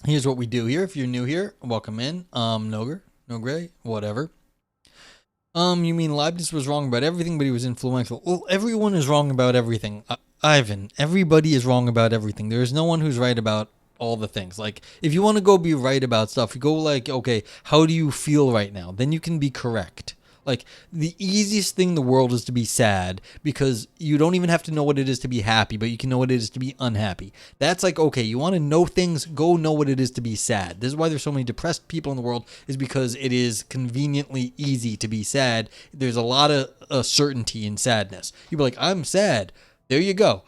Here's what we do here. If you're new here, welcome in. Noger, no gray, whatever. You mean Leibniz was wrong about everything, but he was influential? Well, everyone is wrong about everything. Ivan, everybody is wrong about everything. There is no one who's right about all the things. Like, if you want to go be right about stuff, you go like, okay, how do you feel right now? Then you can be correct. Like, the easiest thing in the world is to be sad because you don't even have to know what it is to be happy, but you can know what it is to be unhappy. That's like, okay, you want to know things, go know what it is to be sad. This is why there's so many depressed people in the world, is because it is conveniently easy to be sad. There's a lot of certainty in sadness. You'd be like, I'm sad. There you go.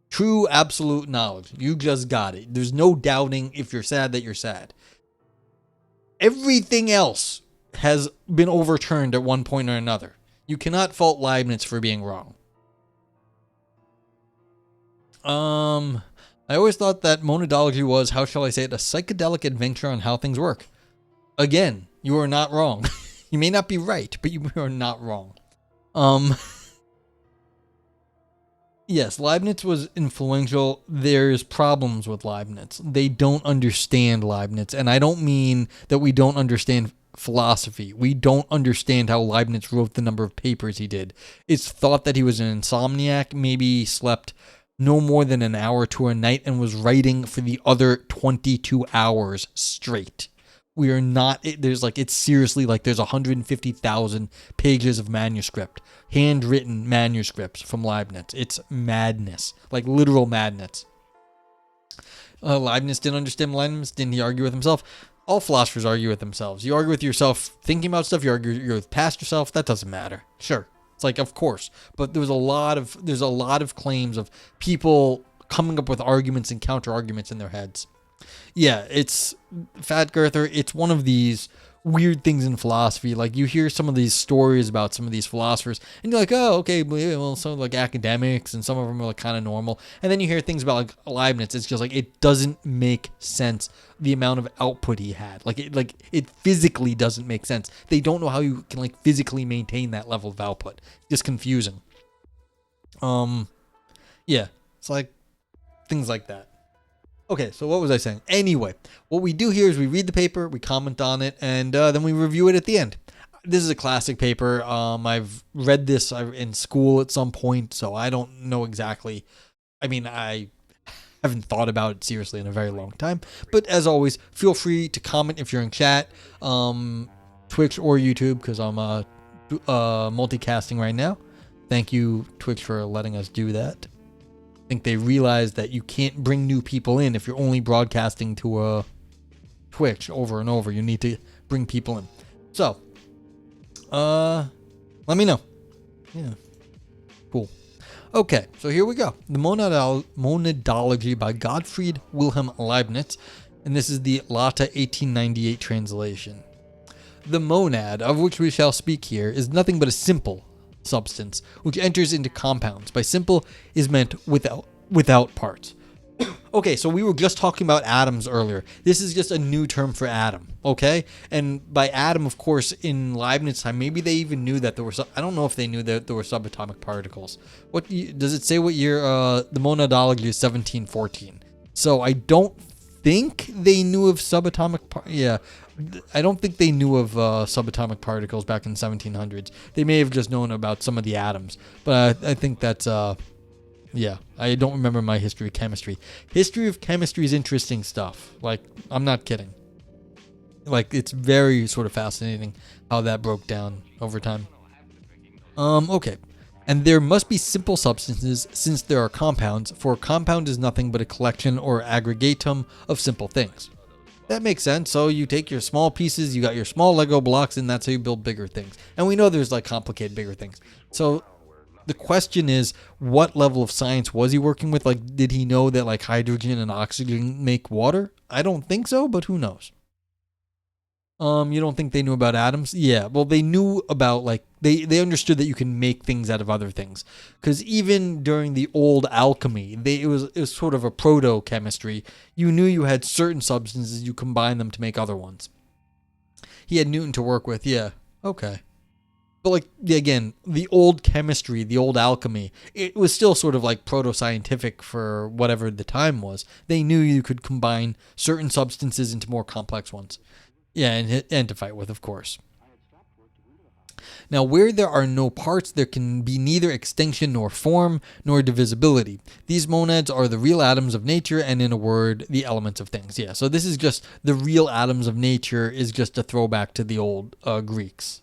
True, absolute knowledge. You just got it. There's no doubting if you're sad that you're sad. Everything else has been overturned at one point or another. You cannot fault Leibniz for being wrong. I always thought that monadology was, how shall I say it, a psychedelic adventure on how things work. Again, you are not wrong. You may not be right, but you are not wrong. Yes, Leibniz was influential. There's problems with Leibniz. They don't understand Leibniz, and I don't mean that we don't understand philosophy. We don't understand how Leibniz wrote the number of papers he did. It's thought that he was an insomniac, maybe slept no more than an hour to a night and was writing for the other 22 hours straight. We are not, it's seriously like there's 150,000 pages of manuscript, handwritten manuscripts from Leibniz. It's madness, like literal madness. Leibniz didn't understand Leibniz. Didn't he argue with himself? All philosophers argue with themselves. You argue with yourself thinking about stuff, you argue with past yourself, that doesn't matter. Sure. It's like, of course. But there's a lot of claims of people coming up with arguments and counter arguments in their heads. Yeah, it's Fat Girther. It's one of these weird things in philosophy. Like, you hear some of these stories about some of these philosophers, and you're like, oh, okay, well, some like academics, and some of them are like kind of normal. And then you hear things about like Leibniz. It's just like it doesn't make sense. The amount of output he had, it physically doesn't make sense. They don't know how you can like physically maintain that level of output. It's just confusing. Yeah, it's like things like that. Okay, so what was I saying? Anyway, what we do here is we read the paper, we comment on it, and then we review it at the end. This is a classic paper. I've read this in school at some point, so I don't know exactly. I mean, I haven't thought about it seriously in a very long time. But as always, feel free to comment if you're in chat, Twitch or YouTube, because I'm multicasting right now. Thank you, Twitch, for letting us do that. I think they realize that you can't bring new people in if you're only broadcasting to a Twitch over and over. You need to bring people in. So, let me know. Yeah, cool. Okay, so here we go. The Monadology by Gottfried Wilhelm Leibniz, and this is the Lata 1898 translation. The monad, of which we shall speak here, is nothing but a simple substance which enters into compounds. By simple is meant without parts. Okay, so we were just talking about atoms earlier. This is just a new term for atom, okay? And by atom, of course, in Leibniz time, maybe they even knew that there were I don't know if they knew that there were subatomic particles. What does it say what year the monadology is 1714? So I don't think they knew of I don't think they knew of subatomic particles back in the 1700s. They may have just known about some of the atoms, but I think that's I don't remember my history of chemistry. History of chemistry is interesting stuff. Like, I'm not kidding. Like, it's very sort of fascinating how that broke down over time. Okay. And there must be simple substances since there are compounds, for a compound is nothing but a collection or aggregatum of simple things. That makes sense. So you take your small pieces, you got your small Lego blocks, and that's how you build bigger things. And we know there's like complicated bigger things. So the question is, what level of science was he working with? Like, did he know that like hydrogen and oxygen make water? I don't think so, but who knows? You don't think they knew about atoms? Yeah, well, they knew about like they understood that you can make things out of other things. Because even during the old alchemy, it was sort of a proto-chemistry. You knew you had certain substances, you combine them to make other ones. He had Newton to work with. Yeah, okay. But like again, the old chemistry, the old alchemy, it was still sort of like proto-scientific for whatever the time was. They knew you could combine certain substances into more complex ones. Yeah, and to fight with, of course. Now, where there are no parts, there can be neither extinction nor form, nor divisibility. These monads are the real atoms of nature, and in a word, the elements of things. Yeah, so this is just the real atoms of nature is just a throwback to the old Greeks,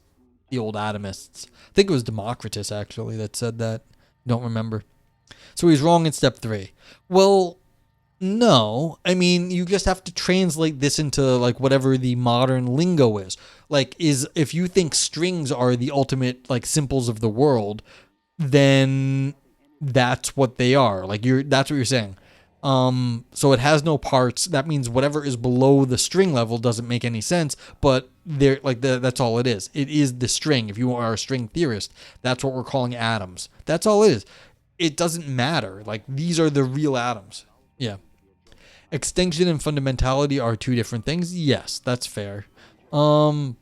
the old atomists. I think it was Democritus, actually, that said that. Don't remember. So he's wrong in step 3. Well, no, I mean, you just have to translate this into like whatever the modern lingo is. Like, if you think strings are the ultimate like symbols of the world, then that's what they are. Like that's what you're saying. So it has no parts. That means whatever is below the string level doesn't make any sense. But that's all it is. It is the string. If you are a string theorist, that's what we're calling atoms. That's all it is. It doesn't matter. Like these are the real atoms. Yeah. Extinction and fundamentality are two different things. Yes, that's fair. So,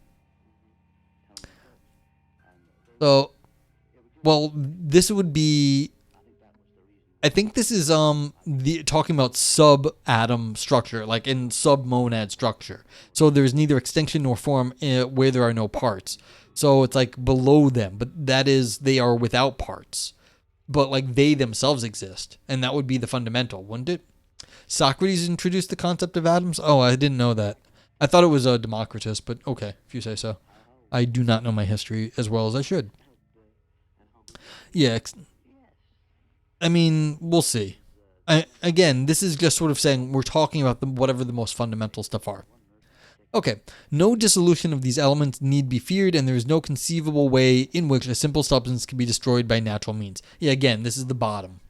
well, this would be. I think this is talking about sub-atom structure, like in sub-monad structure. So there's neither extinction nor form where there are no parts. So it's like below them, but that is they are without parts. But like they themselves exist, and that would be the fundamental, wouldn't it? Socrates introduced the concept of atoms? Oh, I didn't know that. I thought it was Democritus, but okay, if you say so. I do not know my history as well as I should. Yeah, I mean, we'll see. Again, this is just sort of saying we're talking about whatever the most fundamental stuff are. Okay, no dissolution of these elements need be feared, and there is no conceivable way in which a simple substance can be destroyed by natural means. Yeah, again, this is the bottom.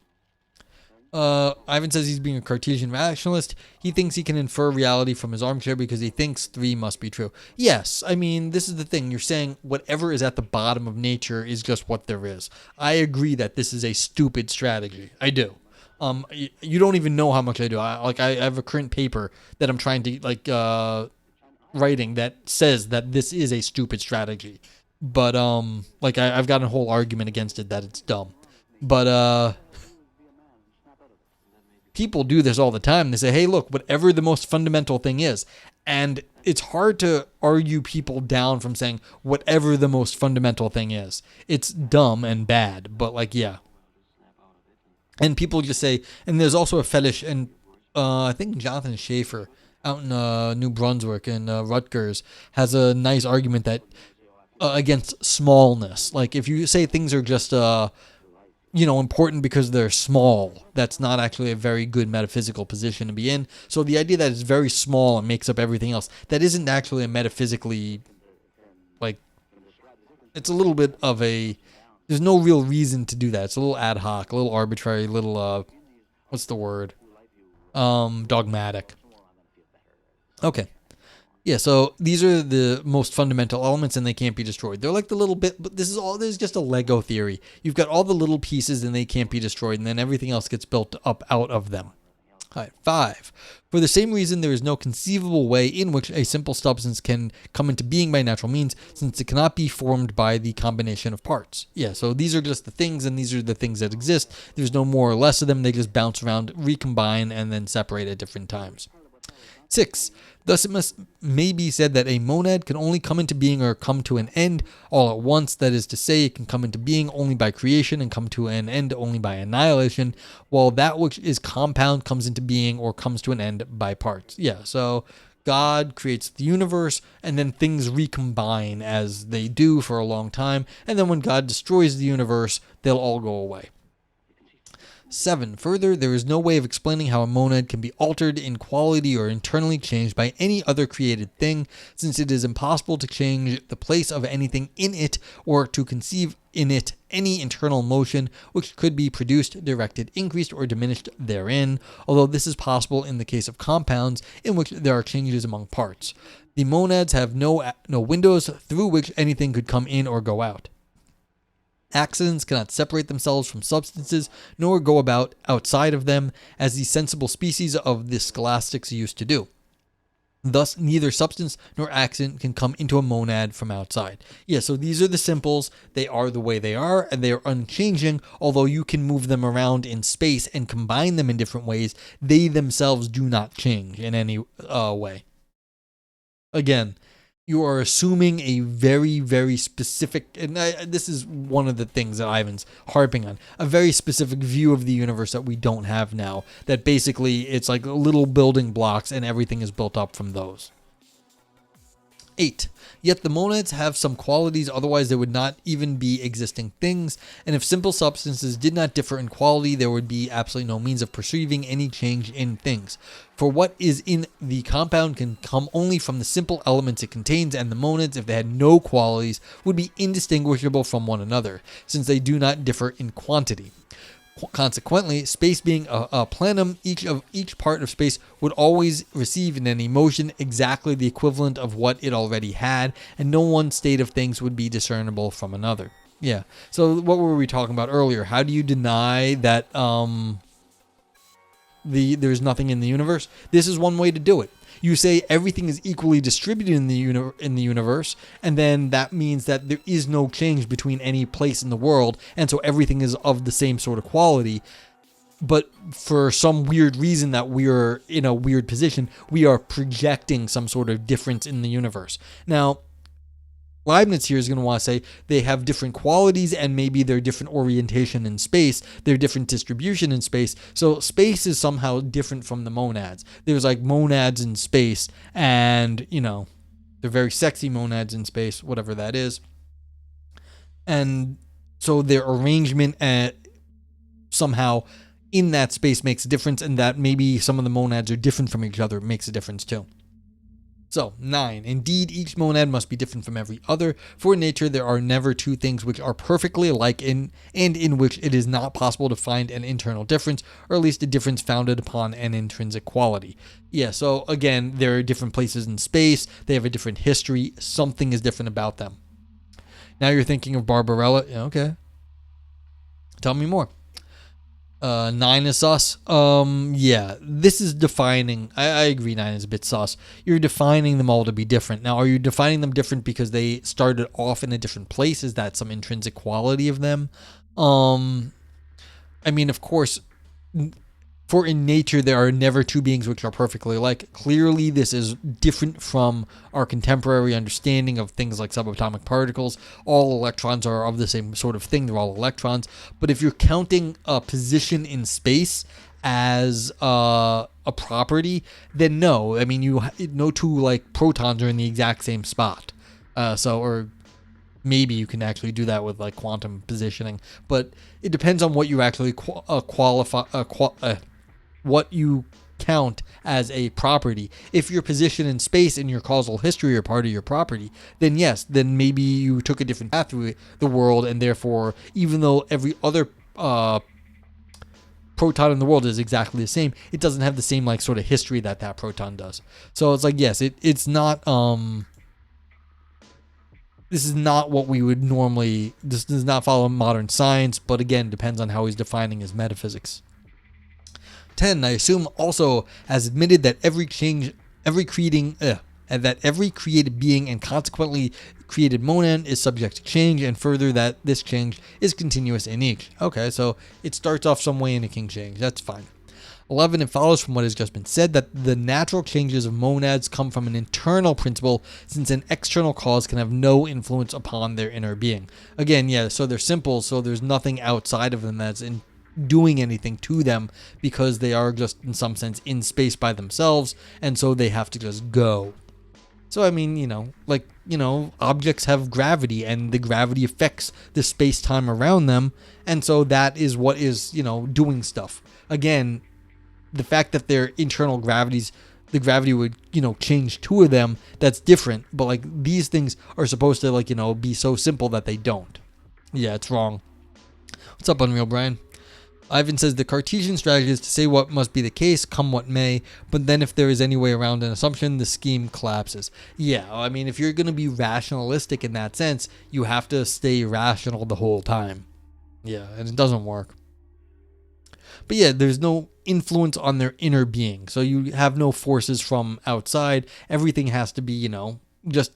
Ivan says he's being a Cartesian rationalist. He thinks he can infer reality from his armchair because he thinks 3 must be true. Yes, I mean, this is the thing. You're saying whatever is at the bottom of nature is just what there is. I agree that this is a stupid strategy. I do. You don't even know how much I do. I have a current paper that I'm trying to, writing that says that this is a stupid strategy. But, I've got a whole argument against it that it's dumb. But, people do this all the time. They say, hey, look, whatever the most fundamental thing is. And it's hard to argue people down from saying whatever the most fundamental thing is. It's dumb and bad, but yeah. And people just say, and there's also a fetish, and I think Jonathan Schaefer out in New Brunswick and Rutgers has a nice argument that against smallness. Like if you say things are just important because they're small, that's not actually a very good metaphysical position to be in. So the idea that it's very small and makes up everything else, that isn't actually a metaphysically, it's a little bit of there's no real reason to do that. It's a little ad hoc, a little arbitrary, a little, what's the word? Dogmatic. Okay. Yeah, so these are the most fundamental elements and they can't be destroyed. They're like the little bit, but this is just a Lego theory. You've got all the little pieces and they can't be destroyed, and then everything else gets built up out of them. All right, 5. For the same reason, there is no conceivable way in which a simple substance can come into being by natural means, since it cannot be formed by the combination of parts. Yeah, so these are just the things, and these are the things that exist. There's no more or less of them. They just bounce around, recombine, and then separate at different times. 6. Thus it may be said that a monad can only come into being or come to an end all at once. That is to say, it can come into being only by creation and come to an end only by annihilation, while that which is compound comes into being or comes to an end by parts. Yeah, so God creates the universe, and then things recombine as they do for a long time, and then when God destroys the universe, they'll all go away. 7. Further, there is no way of explaining how a monad can be altered in quality or internally changed by any other created thing, since it is impossible to change the place of anything in it or to conceive in it any internal motion which could be produced, directed, increased, or diminished therein, although this is possible in the case of compounds in which there are changes among parts. The monads have no windows through which anything could come in or go out. Accidents cannot separate themselves from substances, nor go about outside of them, as the sensible species of the scholastics used to do. Thus, neither substance nor accident can come into a monad from outside. Yeah, so these are the simples. They are the way they are, and they are unchanging. Although you can move them around in space and combine them in different ways, they themselves do not change in any way. Again, you are assuming a very, very specific, and this is one of the things that Ivan's harping on, a very specific view of the universe that we don't have now, that basically it's like little building blocks and everything is built up from those. 8. Yet the monads have some qualities, otherwise they would not even be existing things, and if simple substances did not differ in quality, there would be absolutely no means of perceiving any change in things. For what is in the compound can come only from the simple elements it contains, and the monads, if they had no qualities, would be indistinguishable from one another, since they do not differ in quantity. Consequently, space being a plenum, each part of space would always receive in any motion exactly the equivalent of what it already had, and no one state of things would be discernible from another. Yeah. So what were we talking about earlier? How do you deny that there's nothing in the universe? This is one way to do it. You say everything is equally distributed in the universe, and then that means that there is no change between any place in the world, and so everything is of the same sort of quality. But for some weird reason that we're in a weird position, we are projecting some sort of difference in the universe. Now, Leibnez here is going to want to say they have different qualities and maybe they're different orientation in space, they're different distribution in space. So space is somehow different from the monads. There's like monads in space and, they're very sexy monads in space, whatever that is. And so their arrangement somehow in that space makes a difference, and that maybe some of the monads are different from each other makes a difference too. So, 9. Indeed, each monad must be different from every other, for in nature there are never two things which are perfectly alike and in which it is not possible to find an internal difference, or at least a difference founded upon an intrinsic quality. Yeah, so again, there are different places in space, they have a different history, something is different about them. Now you're thinking of Barbarella. Yeah, okay. Tell me more. 9 is sus. Yeah, this is defining. I agree 9 is a bit sus. You're defining them all to be different. Now, are you defining them different because they started off in a different place? Is that some intrinsic quality of them? I mean, of course, for in nature, there are never two beings which are perfectly alike. Clearly, this is different from our contemporary understanding of things like subatomic particles. All electrons are of the same sort of thing. They're all electrons. But if you're counting a position in space as a property, then no. I mean, no two protons are in the exact same spot. Or maybe you can actually do that with quantum positioning. But it depends on what you actually what you count as a property. If your position in space and your causal history are part of your property, then yes, then maybe you took a different path through the world, and therefore, even though every other proton in the world is exactly the same, it doesn't have the same sort of history that proton does. So it's yes, it's not this is not what we would normally, this does not follow modern science, but again, depends on how he's defining his metaphysics. 10. I assume also has admitted that every created being and consequently created monad is subject to change, and further that this change is continuous in each. Okay, so it starts off some way and it can change. That's fine. 11. It follows from what has just been said that the natural changes of monads come from an internal principle, since an external cause can have no influence upon their inner being. Again, yeah, so they're simple, so there's nothing outside of them that's doing anything to them, because they are just in some sense in space by themselves, and so they have to just go. So I mean, objects have gravity, and the gravity affects the space-time around them, and so that is what is, doing stuff. Again, the fact that their internal gravities, the gravity would, change two of them, that's different, but these things are supposed to be so simple that they don't. Yeah, it's wrong. What's up, Unreal Brian? Ivan says the Cartesian strategy is to say what must be the case, come what may, but then if there is any way around an assumption, the scheme collapses. Yeah, I mean, if you're going to be rationalistic in that sense, you have to stay rational the whole time. Yeah, and it doesn't work. But yeah, there's no influence on their inner being. So you have no forces from outside. Everything has to be, just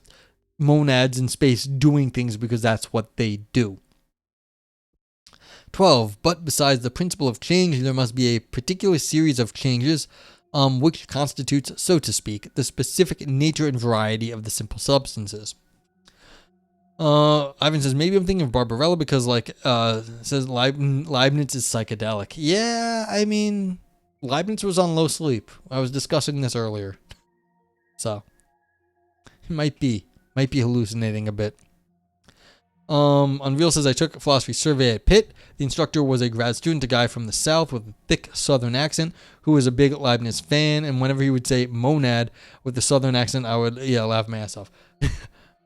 monads in space doing things because that's what they do. 12. But besides the principle of change, there must be a particular series of changes which constitutes, so to speak, the specific nature and variety of the simple substances. Ivan says, maybe I'm thinking of Barbarella because, says Leibniz is psychedelic. Yeah, I mean, Leibniz was on low sleep. I was discussing this earlier. So, it might be hallucinating a bit. Unreal says, I took a philosophy survey at Pitt. The instructor was a grad student, a guy from the South with a thick Southern accent who was a big Leibniz fan. And whenever he would say monad with the Southern accent, I would, laugh my ass off.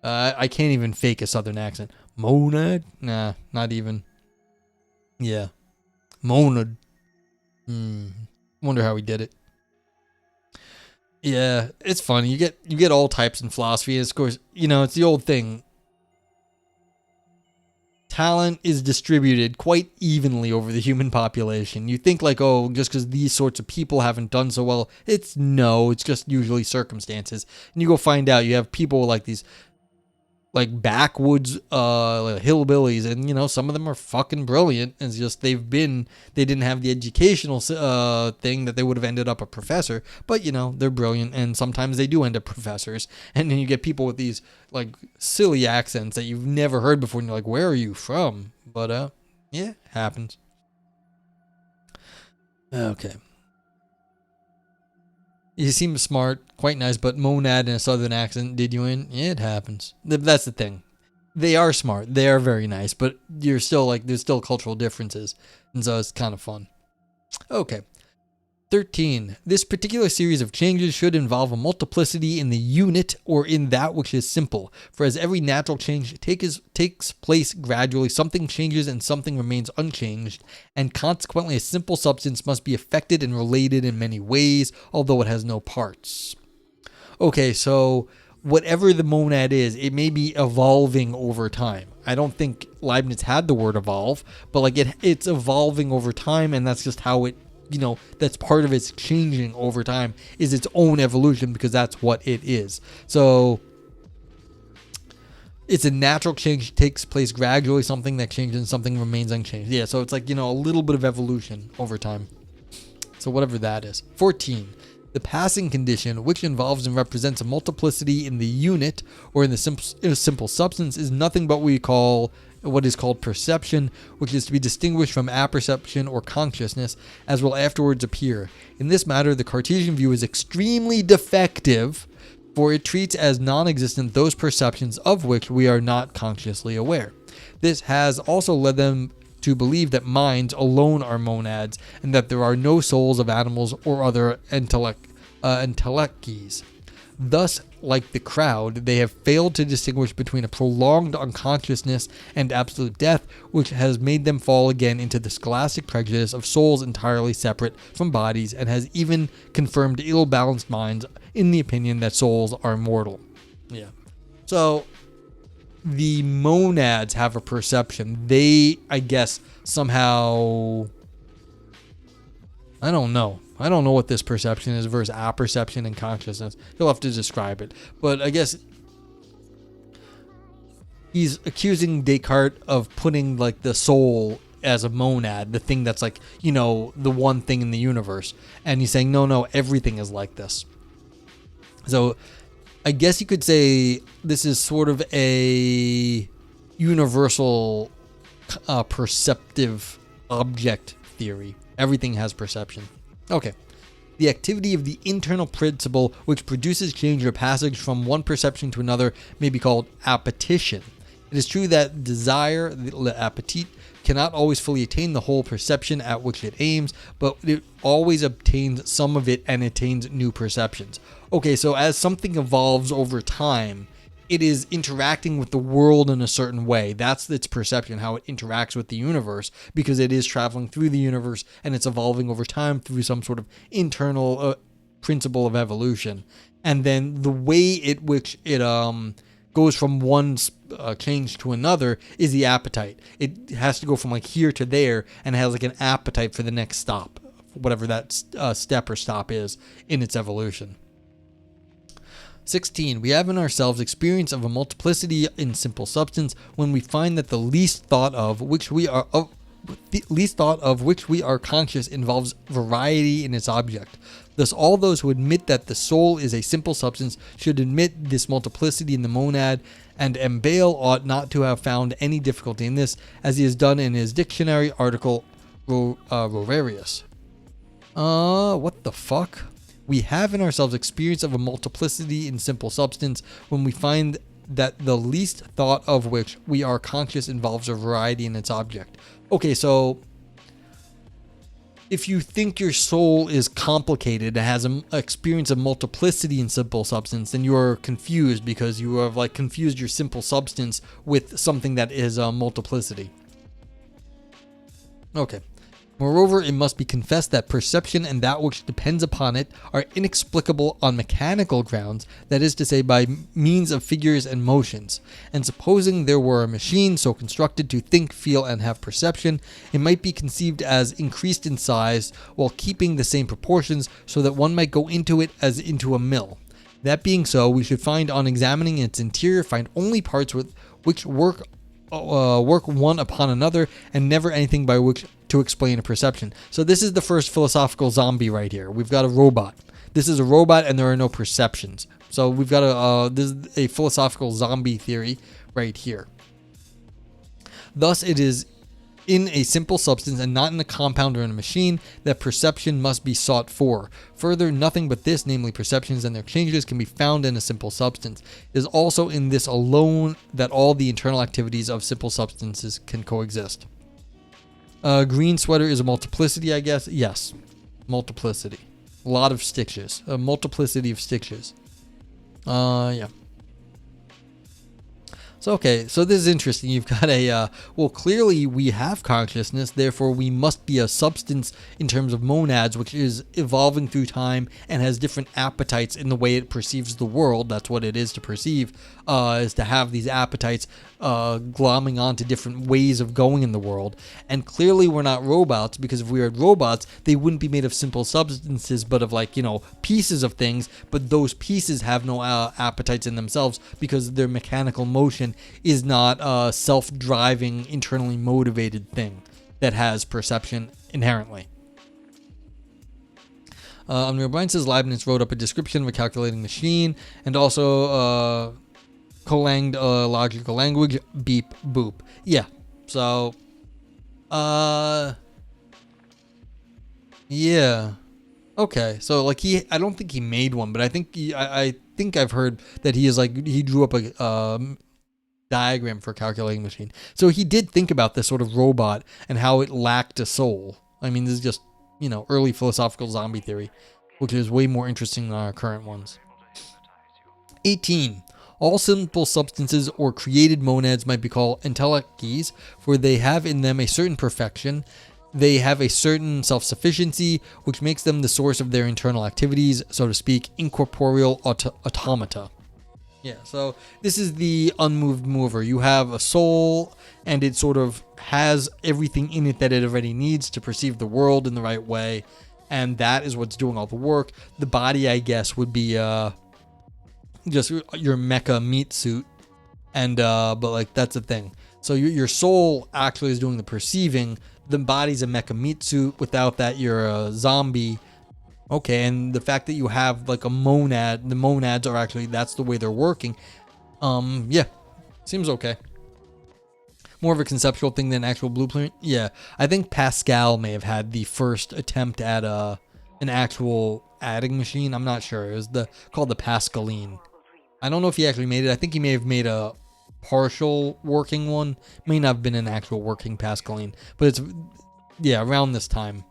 I can't even fake a Southern accent. Monad? Nah, not even. Yeah. Monad. Wonder how he did it. Yeah, it's funny. You get all types in philosophy. Of course, it's the old thing. Talent is distributed quite evenly over the human population. You think just because these sorts of people haven't done so well, it's just usually circumstances. And you go find out you have people like these backwoods hillbillies, and some of them are fucking brilliant. It's just they didn't have the educational thing that they would have ended up a professor, but they're brilliant, and sometimes they do end up professors. And then you get people with these silly accents that you've never heard before, and you're like, where are you from? But yeah, happens. Okay. You seem smart, quite nice, but monad in a Southern accent did you in? Yeah, it happens. That's the thing. They are smart. They are very nice, but you're still there's still cultural differences. And so it's kind of fun. Okay. 13. This particular series of changes should involve a multiplicity in the unit or in that which is simple. For as every natural change takes place gradually, something changes and something remains unchanged, and consequently a simple substance must be affected and related in many ways, although it has no parts. Okay, so whatever the monad is, it may be evolving over time. I don't think Leibniz had the word evolve, but it's evolving over time, and that's just how it that's part of its changing over time is its own evolution, because that's what it is. So it's a natural change, takes place gradually, something that changes and something remains unchanged. Yeah, so it's a little bit of evolution over time. So whatever that is. 14. The passing condition, which involves and represents a multiplicity in the unit or in a simple substance, is nothing but what is called perception, which is to be distinguished from apperception or consciousness, as will afterwards appear. In this matter, the Cartesian view is extremely defective, for it treats as non-existent those perceptions of which we are not consciously aware. This has also led them to believe that minds alone are monads, and that there are no souls of animals or other intellecties. Thus, like the crowd, they have failed to distinguish between a prolonged unconsciousness and absolute death, which has made them fall again into the scholastic prejudice of souls entirely separate from bodies, and has even confirmed ill-balanced minds in the opinion that souls are mortal. Yeah. So, the monads have a perception. They, I guess, somehow... I don't know what this perception is versus apperception and consciousness. You'll have to describe it. But I guess he's accusing Descartes of putting the soul as a monad, the thing that's the one thing in the universe. And he's saying, no, everything is like this. So I guess you could say this is sort of a universal perceptive object theory. Everything has perception. Okay. The activity of the internal principle which produces change or passage from one perception to another may be called appetition. It is true that desire, the appetite, cannot always fully attain the whole perception at which it aims, but it always obtains some of it and attains new perceptions. Okay, so as something evolves over time, it is interacting with the world in a certain way. That's its perception, how it interacts with the universe, because it is traveling through the universe and it's evolving over time through some sort of internal principle of evolution. And then the way in which it goes from one change to another is the appetite. It has to go from like here to there and has like an appetite for the next stop, whatever that step or stop is in its evolution. 16. We have in ourselves experience of a multiplicity in simple substance when we find that the least thought of which we are conscious involves variety in its object. Thus, all those who admit that the soul is a simple substance should admit this multiplicity in the monad, and Mbale ought not to have found any difficulty in this, as he has done in his dictionary article Rovarius. What the fuck? We have in ourselves experience of a multiplicity in simple substance when we find that the least thought of which we are conscious involves a variety in its object. Okay, so if you think your soul is complicated and has an experience of multiplicity in simple substance, then you are confused because you have like confused your simple substance with something that is a multiplicity. Okay. Moreover, it must be confessed that perception and that which depends upon it are inexplicable on mechanical grounds, that is to say, by means of figures and motions. And supposing there were a machine so constructed to think, feel, and have perception, it might be conceived as increased in size while keeping the same proportions, so that one might go into it as into a mill. That being so, we should find on examining its interior, find only parts which work one upon another, and never anything by which to explain a perception. So this is the first philosophical zombie right here. We've got a robot. This is a robot and there are no perceptions. So we've got this is a philosophical zombie theory right here. Thus it is in a simple substance and not in a compound or in a machine that perception must be sought for. Further, nothing but this, namely perceptions and their changes, can be found in a simple substance. It is also in this alone that all the internal activities of simple substances can coexist. Green sweater is a multiplicity, I guess. Yes, multiplicity. A lot of stitches. A multiplicity of stitches. Yeah. So, okay, so this is interesting. You've got well, clearly we have consciousness, therefore we must be a substance in terms of monads, which is evolving through time and has different appetites in the way it perceives the world. That's what it is to perceive, is to have these appetites glomming onto different ways of going in the world. And clearly we're not robots, because if we were robots, they wouldn't be made of simple substances, but of like, pieces of things, but those pieces have no appetites in themselves because their mechanical motion is not a self-driving, internally motivated thing that has perception inherently. Amir Brian says Leibniz wrote up a description of a calculating machine and also collanged logical language, beep, boop. Yeah, so, yeah. Okay, so like I don't think he made one, but I think I think I've heard that he drew up a diagram for a calculating machine. So he did think about this sort of robot and how it lacked a soul. I mean, this is just, early philosophical zombie theory, which is way more interesting than our current ones. 18. All simple substances or created monads might be called entelechy, for they have in them a certain perfection. They have a certain self-sufficiency, which makes them the source of their internal activities, so to speak, incorporeal automata. Yeah, so this is the unmoved mover. You have a soul, and it sort of has everything in it that it already needs to perceive the world in the right way, and that is what's doing all the work. The body, I guess, would be just your mecha meat suit, and but like that's the thing. So your soul actually is doing the perceiving. The body's a mecha meat suit. Without that, you're a zombie. Okay, and the fact that you have like a monad, the monads are actually, that's the way they're working. Yeah, seems okay. More of a conceptual thing than actual blueprint. Yeah, I think Pascal may have had the first attempt at an actual adding machine. I'm not sure. It was called the Pascaline. I don't know if he actually made it. I think he may have made a partial working one. May not have been an actual working Pascaline, but it's, yeah, around this time.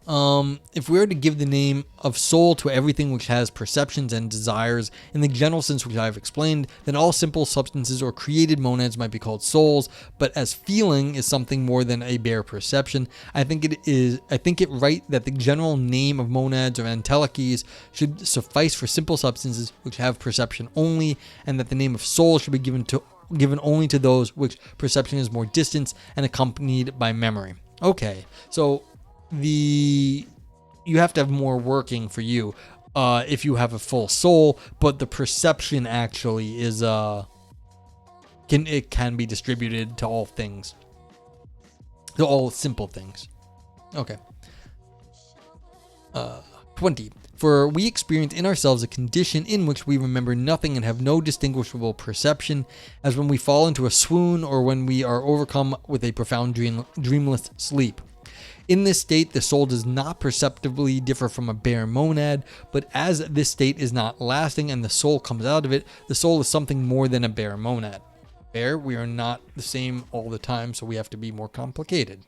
If we were to give the name of soul to everything which has perceptions and desires in the general sense which I have explained, then all simple substances or created monads might be called souls. But as feeling is something more than a bare perception, I think it right that the general name of monads or entelechies should suffice for simple substances which have perception only, and that the name of soul should be given only to those which perception is more distant and accompanied by memory. Okay, so you have to have more working for you if you have a full soul, but the perception actually is can be distributed to all things, to all simple things. Okay. 20. For we experience in ourselves a condition in which we remember nothing and have no distinguishable perception, as when we fall into a swoon or when we are overcome with a profound dreamless sleep. In this state, the soul does not perceptibly differ from a bare monad, but as this state is not lasting and the soul comes out of it, the soul is something more than a bare monad. Bare, we are not the same all the time, so we have to be more complicated.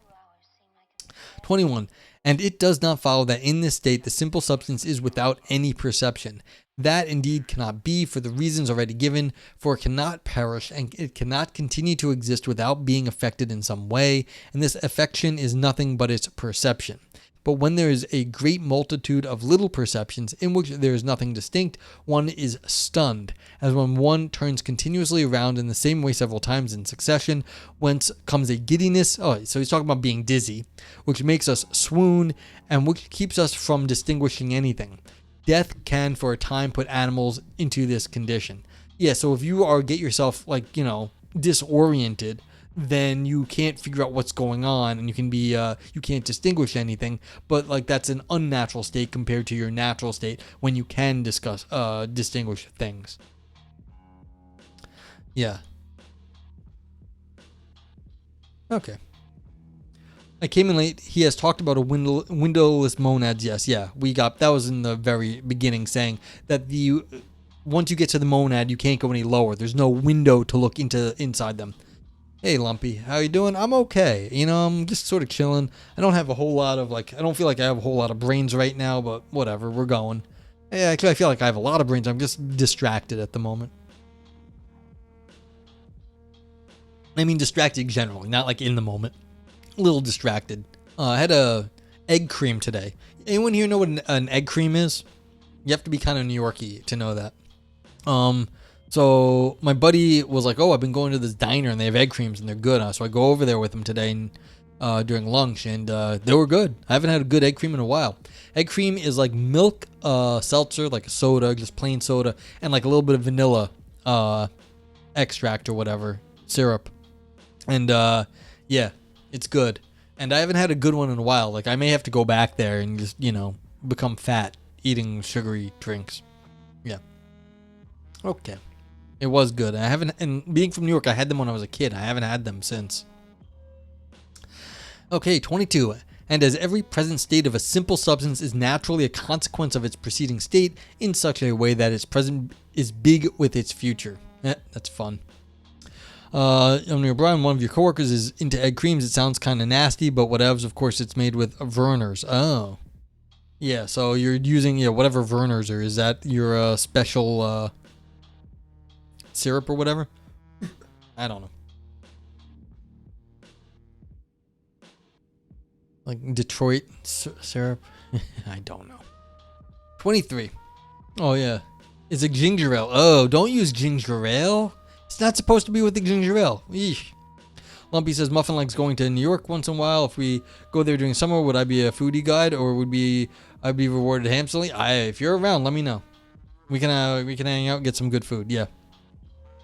21. And it does not follow that in this state the simple substance is without any perception. That indeed cannot be for the reasons already given, for it cannot perish and it cannot continue to exist without being affected in some way, and this affection is nothing but its perception. But when there is a great multitude of little perceptions in which there is nothing distinct, one is stunned, as when one turns continuously around in the same way several times in succession, whence comes a giddiness. Oh, so he's talking about being dizzy, which makes us swoon and which keeps us from distinguishing anything. Death can for a time put animals into this condition. Yeah, so if you get yourself disoriented, then you can't figure out what's going on, and you can't distinguish anything. But that's an unnatural state compared to your natural state when you can distinguish things. Yeah. Okay. I came in late. He has talked about a windowless monads. Yes, yeah. That was in the very beginning, saying that once you get to the monad, you can't go any lower. There's no window to look inside them. Hey, Lumpy, how you doing? I'm okay. I'm just sort of chilling. I don't have a whole lot of I don't feel like I have a whole lot of brains right now, but whatever, we're going. Yeah, actually, I feel like I have a lot of brains. I'm just distracted at the moment. I mean, distracted generally, not in the moment. A little distracted. I had a egg cream today. Anyone here know what an egg cream is? You have to be kind of New Yorkie to know that. So my buddy was like, "Oh, I've been going to this diner and they have egg creams and they're good." So I go over there with him today and, during lunch, and they were good. I haven't had a good egg cream in a while. Egg cream is like milk, seltzer, like a soda, just plain soda, and a little bit of vanilla extract or whatever, syrup. And yeah, it's good. And I haven't had a good one in a while. I may have to go back there and just, become fat eating sugary drinks. Yeah. Okay. It was good. And being from New York, I had them when I was a kid. I haven't had them since. Okay, 22. And as every present state of a simple substance is naturally a consequence of its preceding state in such a way that its present is big with its future. That's fun. O'Brien, one of your coworkers, is into egg creams. It sounds kind of nasty, but whatevs. Of course, it's made with Vernors. Oh. Yeah, so you're using whatever Vernors are. Is that your special syrup or whatever? I don't know. Detroit syrup? I don't know. 23. Oh, yeah. It's a ginger ale. Oh, don't use ginger ale. It's not supposed to be with the ginger ale. Eesh. Lumpy says, Muffin likes going to New York once in a while. If we go there during summer, would I be a foodie guide or I'd be rewarded handsomely? If you're around, let me know. We can hang out and get some good food. Yeah.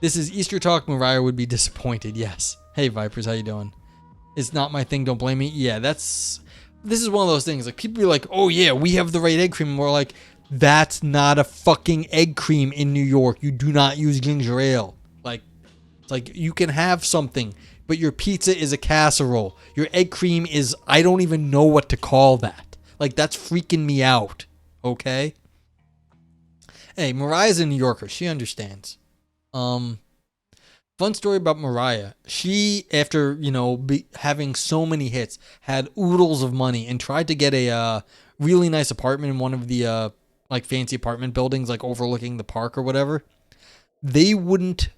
This is Easter talk. Mariah would be disappointed. Yes. Hey, Vipers, how you doing? It's not my thing. Don't blame me. Yeah, this is one of those things. People be like, oh yeah, we have the right egg cream. And we're like, that's not a fucking egg cream in New York. You do not use ginger ale. It's you can have something, but your pizza is a casserole. Your egg cream is, I don't even know what to call that. That's freaking me out. Okay? Hey, Mariah's a New Yorker. She understands. Fun story about Mariah. She, after having so many hits, had oodles of money and tried to get a really nice apartment in one of the like fancy apartment buildings, like overlooking the park or whatever. They wouldn't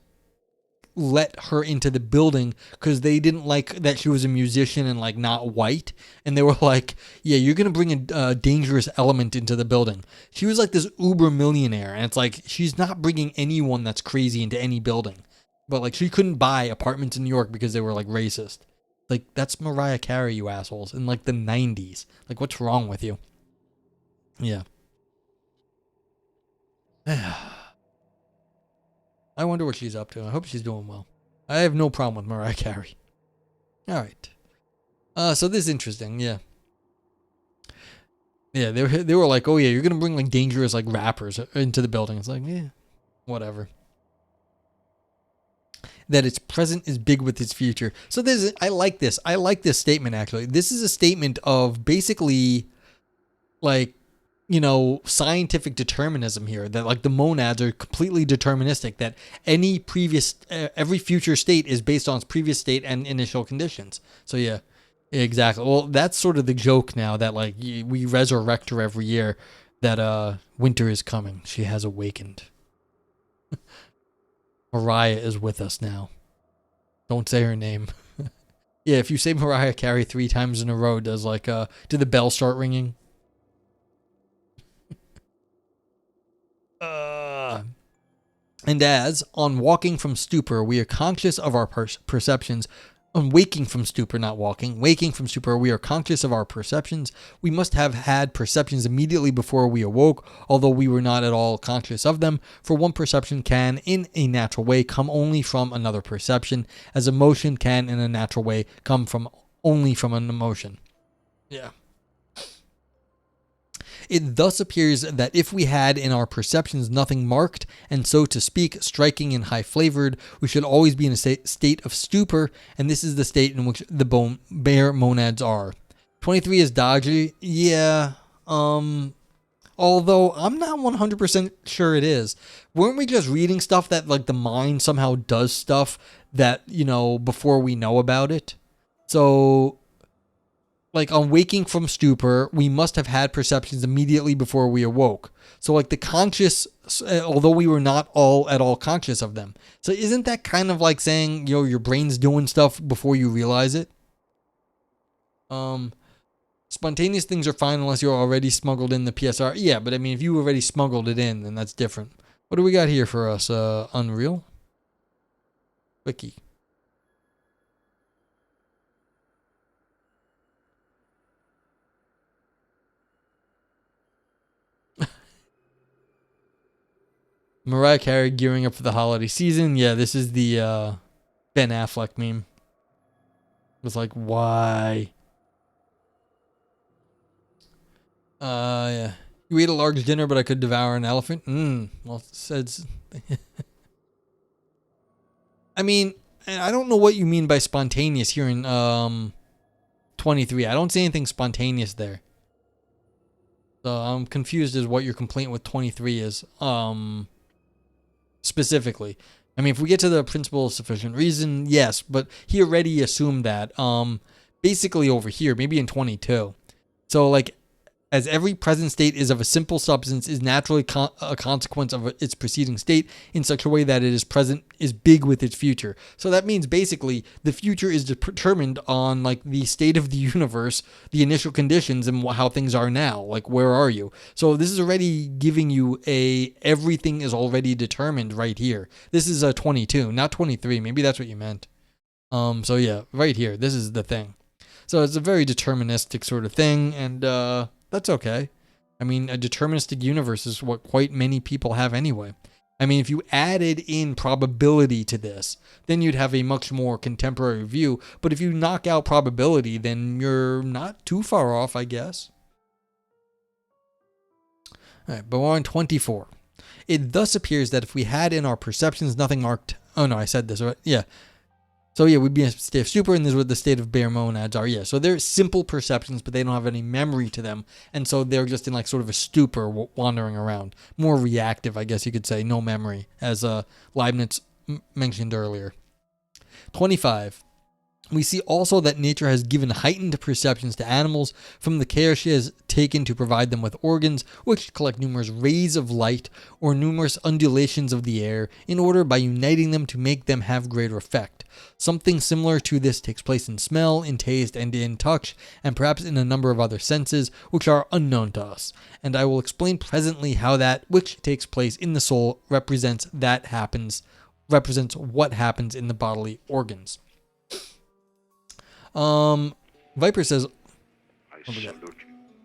let her into the building because they didn't like that she was a musician and like not white, and they were like, yeah, you're gonna bring a dangerous element into the building. She was like this uber millionaire, and it's like she's not bringing anyone that's crazy into any building. But like she couldn't buy apartments in New York because they were like racist. Like, that's Mariah Carey, you assholes, in like the 90s. Like, what's wrong with you? Yeah. I wonder what she's up to. I hope she's doing well. I have no problem with Mariah Carey. All right. So this is interesting. Yeah. Yeah, they were like, oh yeah, you're gonna bring like dangerous like rappers into the building. It's like, yeah, whatever. That its present is big with its future. So I like this. I like this statement actually. This is a statement of basically like, scientific determinism here, that like the monads are completely deterministic, that every future state is based on its previous state and initial conditions. So yeah, exactly. Well, that's sort of the joke now, that like we resurrect her every year, that winter is coming. She has awakened. Mariah is with us now. Don't say her name. Yeah, if you say Mariah Carey 3 times in a row, do the bells start ringing? And as, on walking from stupor, we are conscious of our perceptions. On waking from stupor, not walking. Waking from stupor, we are conscious of our perceptions. We must have had perceptions immediately before we awoke, although we were not at all conscious of them. For one perception can, in a natural way, come only from another perception, as emotion can, in a natural way, come only from an emotion. Yeah. It thus appears that if we had in our perceptions nothing marked, and so to speak, striking and high-flavored, we should always be in a state of stupor, and this is the state in which the bare monads are. 23 is dodgy. Yeah, although I'm not 100% sure it is. Weren't we just reading stuff that like the mind somehow does stuff that, before we know about it? So, like, on waking from stupor, we must have had perceptions immediately before we awoke. So like the conscious, although we were not at all conscious of them. So isn't that kind of like saying, your brain's doing stuff before you realize it? Spontaneous things are fine unless you're already smuggled in the PSR. Yeah, but I mean, if you already smuggled it in, then that's different. What do we got here for us? Unreal? Wiki. Mariah Carey gearing up for the holiday season. Yeah, this is the Ben Affleck meme. It's like, why? Yeah. You ate a large dinner, but I could devour an elephant? Well, says. I mean, I don't know what you mean by spontaneous here in 23. I don't see anything spontaneous there. So I'm confused as what your complaint with 23 is. Specifically. I mean, if we get to the principle of sufficient reason, yes, but he already assumed that. Basically over here, maybe in 22. So like, as every present state is of a simple substance, is naturally a consequence of its preceding state in such a way that it is big with its future. So that means basically the future is determined on like the state of the universe, the initial conditions, and how things are now. Like, where are you? So this is already giving you everything is already determined right here. This is a 22, not 23. Maybe that's what you meant. So yeah, right here, this is the thing. So it's a very deterministic sort of thing, and that's okay. I mean, a deterministic universe is what quite many people have anyway. I mean, if you added in probability to this, then you'd have a much more contemporary view. But if you knock out probability, then you're not too far off, I guess. All right, but we're on 24. It thus appears that if we had in our perceptions nothing marked... Oh, no, I said this, right? Yeah. So yeah, we'd be in a state of stupor, and this is what the state of bare monads are. Yeah, so they're simple perceptions, but they don't have any memory to them, and so they're just in like sort of a stupor, wandering around. More reactive, I guess you could say, no memory, as Leibnez mentioned earlier. 25. We see also that nature has given heightened perceptions to animals from the care she has taken to provide them with organs, which collect numerous rays of light or numerous undulations of the air in order by uniting them to make them have greater effect. Something similar to this takes place in smell, in taste, and in touch, and perhaps in a number of other senses, which are unknown to us. And I will explain presently how that which takes place in the soul represents what happens in the bodily organs. Viper says,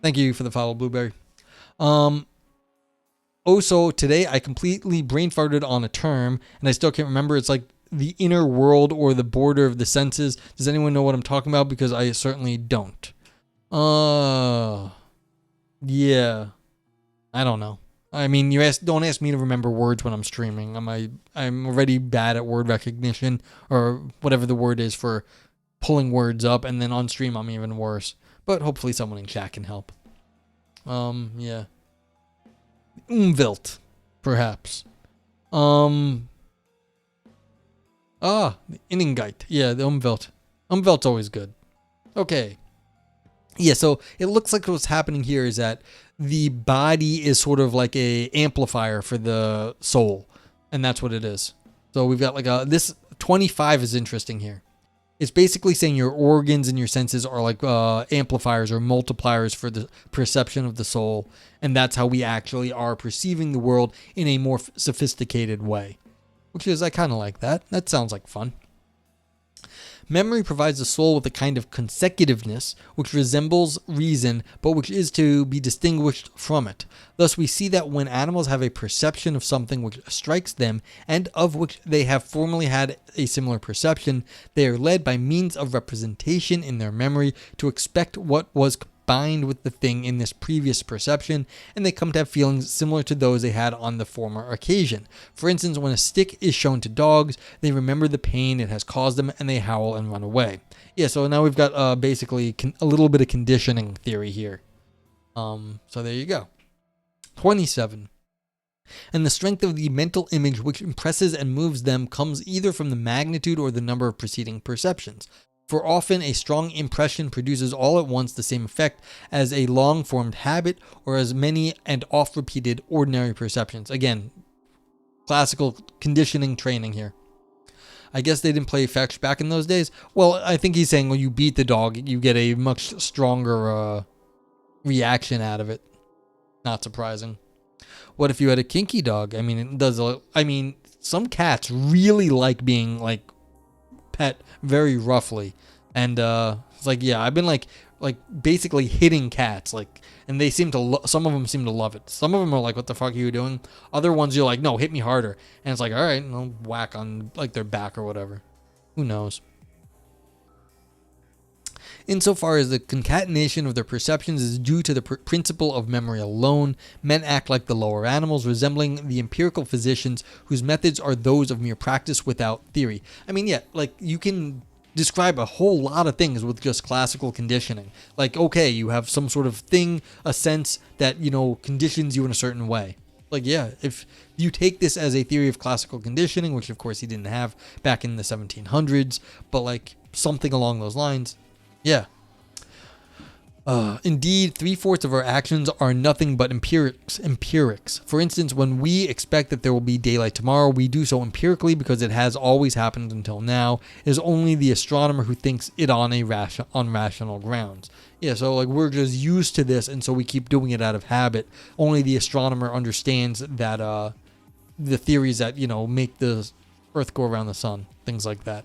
thank you for the follow, Blueberry. So today I completely brain farted on a term, and I still can't remember. It's like the inner world or the border of the senses. Does anyone know what I'm talking about? Because I certainly don't. Yeah. I don't know. I mean, don't ask me to remember words when I'm streaming. I'm already bad at word recognition, or whatever the word is for pulling words up, and then on stream I'm even worse. But hopefully someone in chat can help. Yeah. Umwelt, perhaps. The Innenkeit. Yeah, the Umwelt. Umwelt's always good. Okay. Yeah, so it looks like what's happening here is that the body is sort of like a amplifier for the soul, and that's what it is. So we've got like this 25 is interesting here. It's basically saying your organs and your senses are like amplifiers or multipliers for the perception of the soul, and that's how we actually are perceiving the world in a more sophisticated way. Which is, I kind of like that. That sounds like fun. Memory provides the soul with a kind of consecutiveness which resembles reason, but which is to be distinguished from it. Thus we see that when animals have a perception of something which strikes them, and of which they have formerly had a similar perception, they are led by means of representation in their memory to expect what was combined with the thing in this previous perception, and they come to have feelings similar to those they had on the former occasion. For instance, when a stick is shown to dogs, they remember the pain it has caused them, and they howl and run away. Yeah, so now we've got basically a little bit of conditioning theory here. So there you go. 27. And the strength of the mental image which impresses and moves them comes either from the magnitude or the number of preceding perceptions. For often a strong impression produces all at once the same effect as a long-formed habit or as many and oft-repeated ordinary perceptions. Again, classical conditioning training here. I guess they didn't play fetch back in those days. Well, I think he's saying when you beat the dog, you get a much stronger reaction out of it. Not surprising. What if you had a kinky dog? I mean, some cats really like being like pet very roughly, and it's like, yeah, I've been like basically hitting cats, like, and they seem to some of them seem to love it. Some of them are like, what the fuck are you doing? Other ones you're like, no, hit me harder, and it's like, all right, and I'll whack on like their back or whatever. Who knows? Insofar as the concatenation of their perceptions is due to the principle of memory alone, men act like the lower animals, resembling the empirical physicians whose methods are those of mere practice without theory. I mean, yeah, like you can describe a whole lot of things with just classical conditioning. Like, okay, you have some sort of thing, a sense that, conditions you in a certain way. Like, yeah, if you take this as a theory of classical conditioning, which of course he didn't have back in the 1700s, but like something along those lines. Yeah. Indeed, 3/4 of our actions are nothing but empirics. For instance, when we expect that there will be daylight tomorrow, we do so empirically because it has always happened until now. It is only the astronomer who thinks it on rational grounds. Yeah, so like we're just used to this, and so we keep doing it out of habit. Only the astronomer understands that the theories that make the Earth go around the sun, things like that.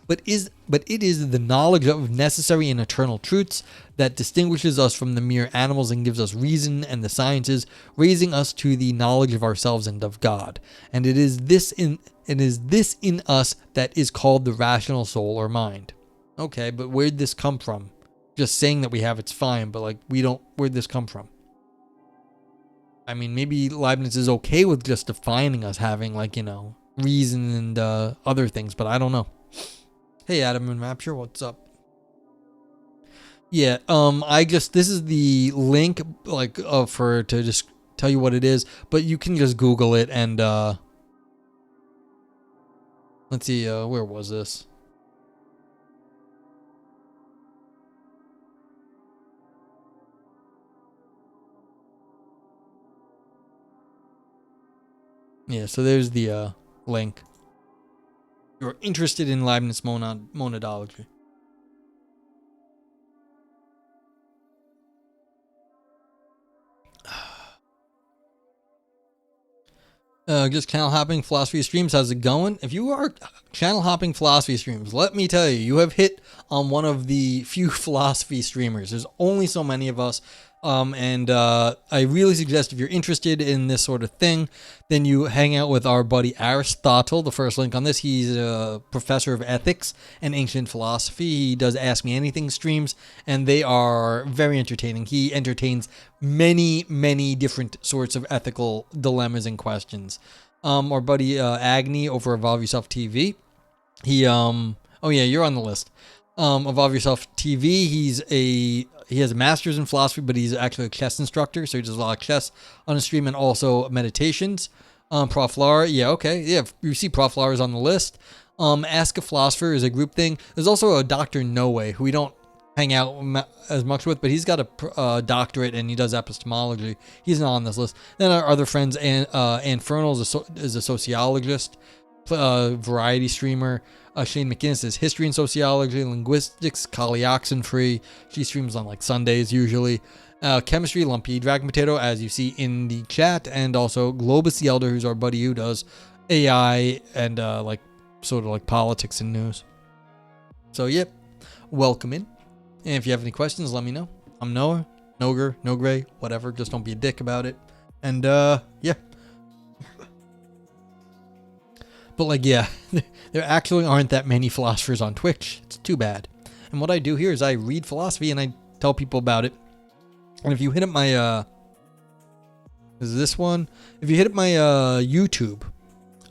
But it is the knowledge of necessary and eternal truths that distinguishes us from the mere animals and gives us reason and the sciences, raising us to the knowledge of ourselves and of God. And it is this in us that is called the rational soul or mind. Okay, but where'd this come from? Just saying that we have it's fine, but like where'd this come from? I mean, maybe Leibniz is okay with just defining us having reason and other things, but I don't know. Hey, Adam and Rapture, what's up? Yeah, this is the link, to just tell you what it is, but you can just Google it and, Let's see, where was this? Yeah, so there's the link. You're interested in Leibniz monadology. Just channel hopping philosophy streams. How's it going? If you are channel hopping philosophy streams, let me tell you, you have hit on one of the few philosophy streamers. There's only so many of us. And I really suggest if you're interested in this sort of thing, then you hang out with our buddy Aristotle. The first link on this, he's a professor of ethics and ancient philosophy. He does Ask Me Anything streams, and they are very entertaining. He entertains many, many different sorts of ethical dilemmas and questions. Our buddy Agni over Evolve Yourself TV, he oh yeah, you're on the list. Evolve Yourself TV, he has a master's in philosophy, but he's actually a chess instructor, so he does a lot of chess on his stream and also meditations. Prof. Lar, yeah, okay. Yeah, you see Prof. Lar is on the list. Ask a Philosopher is a group thing. There's also a Dr. No Way, who we don't hang out as much with, but he's got a doctorate and he does epistemology. He's not on this list. Then our other friends, Ann Fernal is a sociologist, variety streamer. Shane McInnes is history and sociology, linguistics. Kali Oxenfree, she streams on like Sundays usually. Chemistry, Lumpy Dragon Potato, as you see in the chat, and also Globus the Elder, who's our buddy who does AI and like sort of like politics and news. So yep, welcome in. And if you have any questions, let me know. I'm Noah, Noger, No Gray, whatever. Just don't be a dick about it. And yeah. But like, yeah, there actually aren't that many philosophers on Twitch. It's too bad. And what I do here is I read philosophy and I tell people about it. And if you hit up my, is this one? If you hit up my YouTube,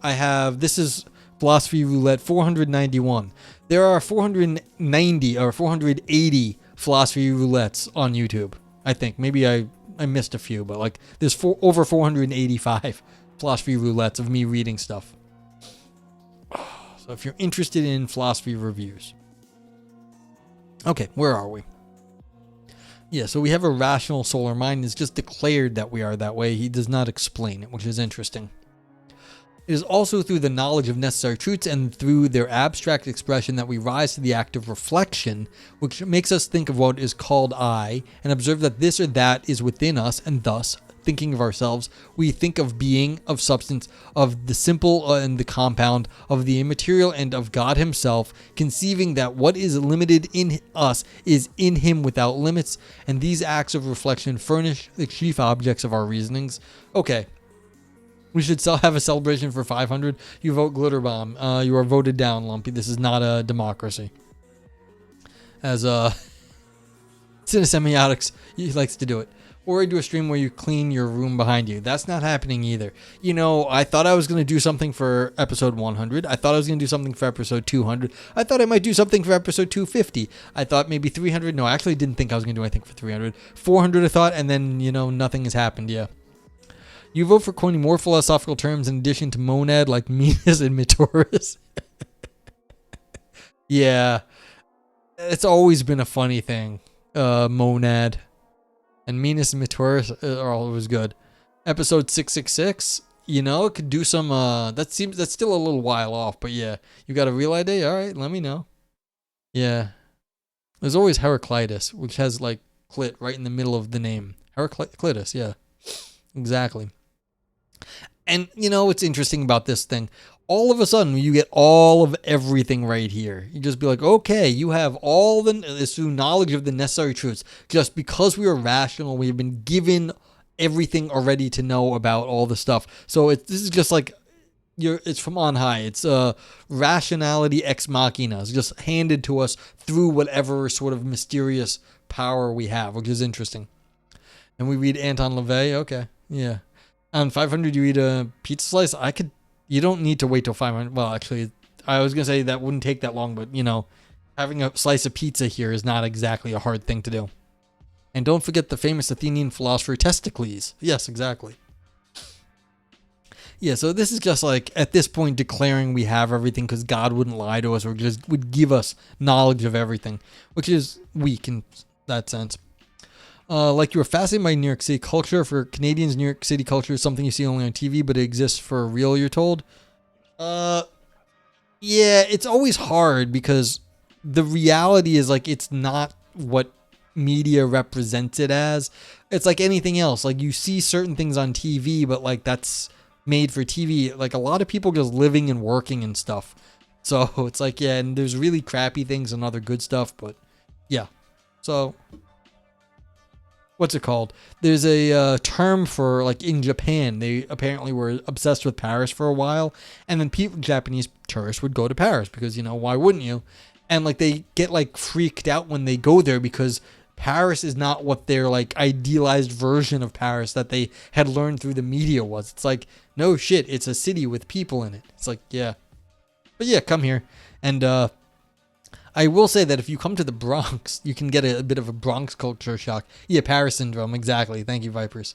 I have, this is Philosophy Roulette 491. There are 490 or 480 Philosophy Roulettes on YouTube. I think maybe I missed a few, but like there's over 485 Philosophy Roulettes of me reading stuff. So if you're interested in philosophy reviews. Okay, where are we? Yeah, so we have a rational solar mind. It's just declared that we are that way. He does not explain it, which is interesting. It is also through the knowledge of necessary truths and through their abstract expression that we rise to the act of reflection, which makes us think of what is called I, and observe that this or that is within us, and thus, thinking of ourselves, we think of being, of substance, of the simple and the compound, of the immaterial and of God himself, conceiving that what is limited in us is in him without limits, and these acts of reflection furnish the chief objects of our reasonings. Okay. We should have a celebration for 500. You vote Glitter Bomb. You are voted down, Lumpy. This is not a democracy. As Cinesemiotics, he likes to do it. Or I do a stream where you clean your room behind you. That's not happening either. You know, I thought I was going to do something for episode 100. I thought I was going to do something for episode 200. I thought I might do something for episode 250. I thought maybe 300. No, I actually didn't think I was going to do anything for 300. 400 I thought, and then, you know, nothing has happened. Yeah. You vote for coining more philosophical terms in addition to monad, like Minas and Mitoris. Yeah. It's always been a funny thing. Monad. And Minas and Mitoris are always good. Episode 666, you know, it could do some, that's still a little while off, but yeah. You got a real ID? All right, let me know. Yeah. There's always Heraclitus, which has, like, clit right in the middle of the name. Heraclitus, yeah. Exactly. And, you know, what's interesting about this thing? All of a sudden, you get all of everything right here. You just be like, okay, you have all this through knowledge of the necessary truths. Just because we are rational, we have been given everything already to know about all the stuff. So this is just like, it's from on high. It's rationality ex machina. It's just handed to us through whatever sort of mysterious power we have, which is interesting. And we read Anton LaVey. Okay, yeah. On 500, you eat a pizza slice. You don't need to wait till 500. Well, actually, I was going to say that wouldn't take that long, but, you know, having a slice of pizza here is not exactly a hard thing to do. And don't forget the famous Athenian philosopher Testicles. Yes, exactly. Yeah, so this is just like, at this point, declaring we have everything because God wouldn't lie to us or just would give us knowledge of everything, which is weak in that sense. Like you were fascinated by New York City culture. For Canadians, New York City culture is something you see only on TV, but it exists for real, you're told. Yeah, it's always hard because the reality is like it's not what media represents it as. It's like anything else. Like you see certain things on TV, but like that's made for TV. Like a lot of people just living and working and stuff. So it's like, yeah, and there's really crappy things and other good stuff, but yeah. So what's it called? There's a term for, like, in Japan, they apparently were obsessed with Paris for a while, and then Japanese tourists would go to Paris because, you know, why wouldn't you? And like they get like freaked out when they go there because Paris is not what their like idealized version of Paris that they had learned through the media was. It's like, no shit, it's a city with people in it. It's like, yeah. But yeah, come here. And I will say that if you come to the Bronx, you can get a bit of a Bronx culture shock. Yeah, Paris syndrome, exactly. Thank you, Vipers.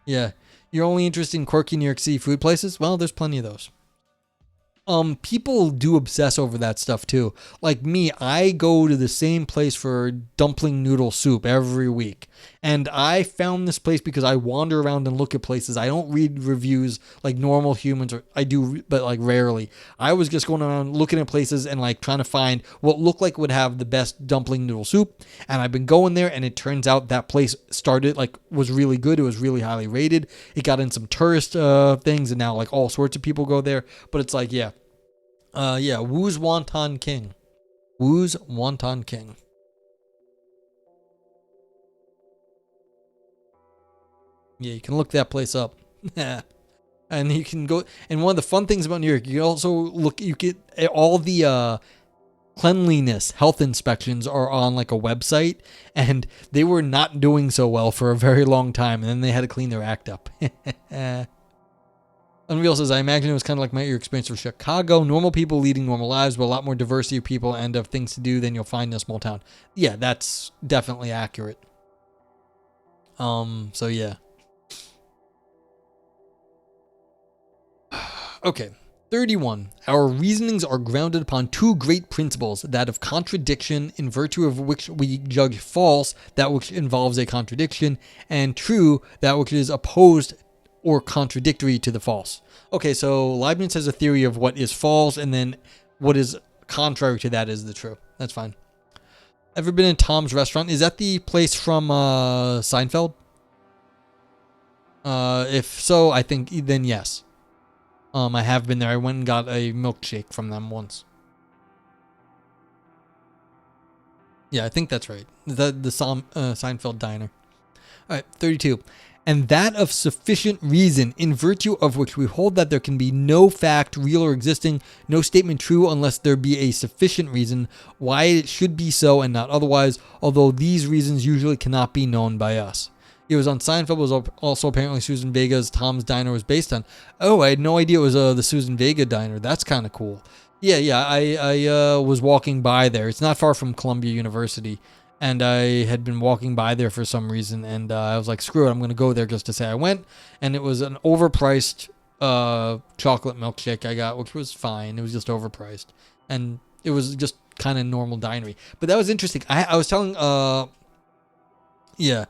Yeah. You're only interested in quirky New York City food places? Well, there's plenty of those. People do obsess over that stuff too. Like me, I go to the same place for dumpling noodle soup every week. And I found this place because I wander around and look at places. I don't read reviews like normal humans, or I do, but like rarely. I was just going around looking at places and like trying to find what looked like would have the best dumpling noodle soup. And I've been going there, and it turns out that place was really good. It was really highly rated. It got in some tourist things, and now like all sorts of people go there. But it's like, yeah. Woo's Wonton King. Woo's Wonton King. Yeah, you can look that place up. And you can go, and one of the fun things about New York, you can also you get all the cleanliness health inspections are on like a website, and they were not doing so well for a very long time, and then they had to clean their act up. Unreal says, I imagine it was kind of like your experience with Chicago. Normal people leading normal lives, but a lot more diversity of people and of things to do than you'll find in a small town. Yeah, that's definitely accurate. So yeah. Okay. 31. Our reasonings are grounded upon two great principles, that of contradiction, in virtue of which we judge false that which involves a contradiction, and true that which is opposed or contradictory to the false. Okay, so Leibnez has a theory of what is false, and then what is contrary to that is the true. That's fine. Ever been in Tom's Restaurant? Is that the place from Seinfeld? If so, I think then yes. I have been there. I went and got a milkshake from them once. Yeah, I think that's right. The Seinfeld diner. All right, 32. And that of sufficient reason, in virtue of which we hold that there can be no fact, real or existing, no statement true unless there be a sufficient reason why it should be so and not otherwise, although these reasons usually cannot be known by us. It was on Seinfeld, was also apparently Susan Vega's Tom's Diner was based on. Oh, I had no idea it was the Susan Vega Diner. That's kind of cool. Yeah, I was walking by there. It's not far from Columbia University. And I had been walking by there for some reason, and I was like, screw it, I'm going to go there just to say I went. And it was an overpriced chocolate milkshake I got, which was fine. It was just overpriced. And it was just kind of normal dinery. But that was interesting. I was telling, yeah,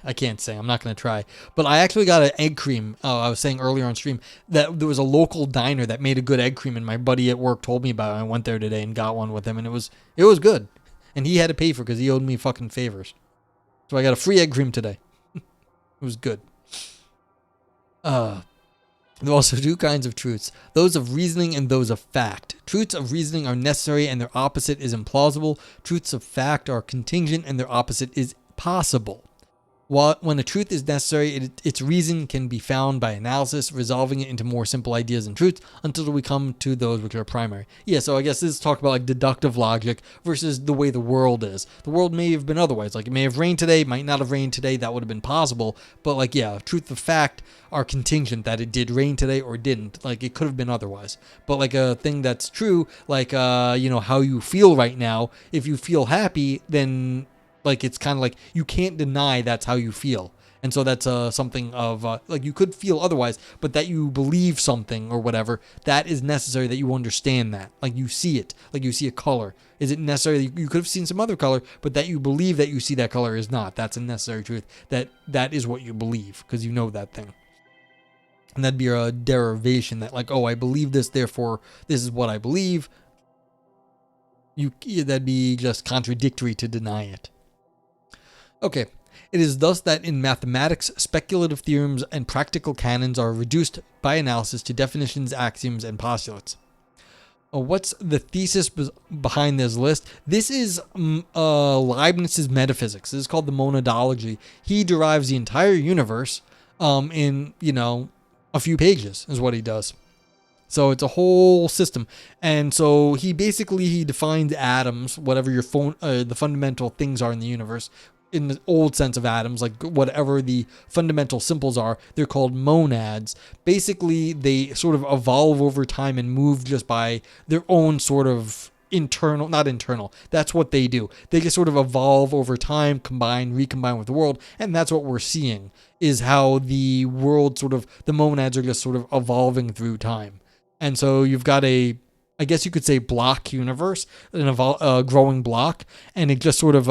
I can't say. I'm not going to try. But I actually got an egg cream. I was saying earlier on stream that there was a local diner that made a good egg cream, and my buddy at work told me about it. I went there today and got one with him, and it was good. And he had to pay for it because he owed me fucking favors. So I got a free egg cream today. It was good. There are also two kinds of truths. Those of reasoning and those of fact. Truths of reasoning are necessary and their opposite is implausible. Truths of fact are contingent and their opposite is possible. When a truth is necessary, its reason can be found by analysis, resolving it into more simple ideas and truths until we come to those which are primary. Yeah, so I guess this is talk about like deductive logic versus the way the world is. The world may have been otherwise. Like it may have rained today, might not have rained today. That would have been possible. But like, yeah, truth of fact are contingent that it did rain today or didn't. Like it could have been otherwise. But like a thing that's true, like, how you feel right now, if you feel happy, then like it's kind of like you can't deny that's how you feel. And so that's something of like you could feel otherwise, but that you believe something or whatever, that is necessary that you understand that. Like you see it, like you see a color. Is it necessary? You could have seen some other color, but that you believe that you see that color is not. That's a necessary truth. That is what you believe because you know that thing. And that'd be a derivation that like, oh, I believe this, therefore this is what I believe. That'd be just contradictory to deny it. Okay. It is thus that in mathematics, speculative theorems and practical canons are reduced by analysis to definitions, axioms, and postulates. What's the thesis behind this list? This is Leibniz's metaphysics. This is called the Monadology. He derives the entire universe in, a few pages is what he does. So it's a whole system. And so he defines atoms, whatever the fundamental things are in the universe, in the old sense of atoms, like whatever the fundamental symbols are, they're called monads. Basically, they sort of evolve over time and move just by their own sort of not internal. That's what they do. They just sort of evolve over time, recombine with the world. And that's what we're seeing is how the world the monads are just sort of evolving through time. And so you've got I guess you could say block universe, a growing block, and it just sort of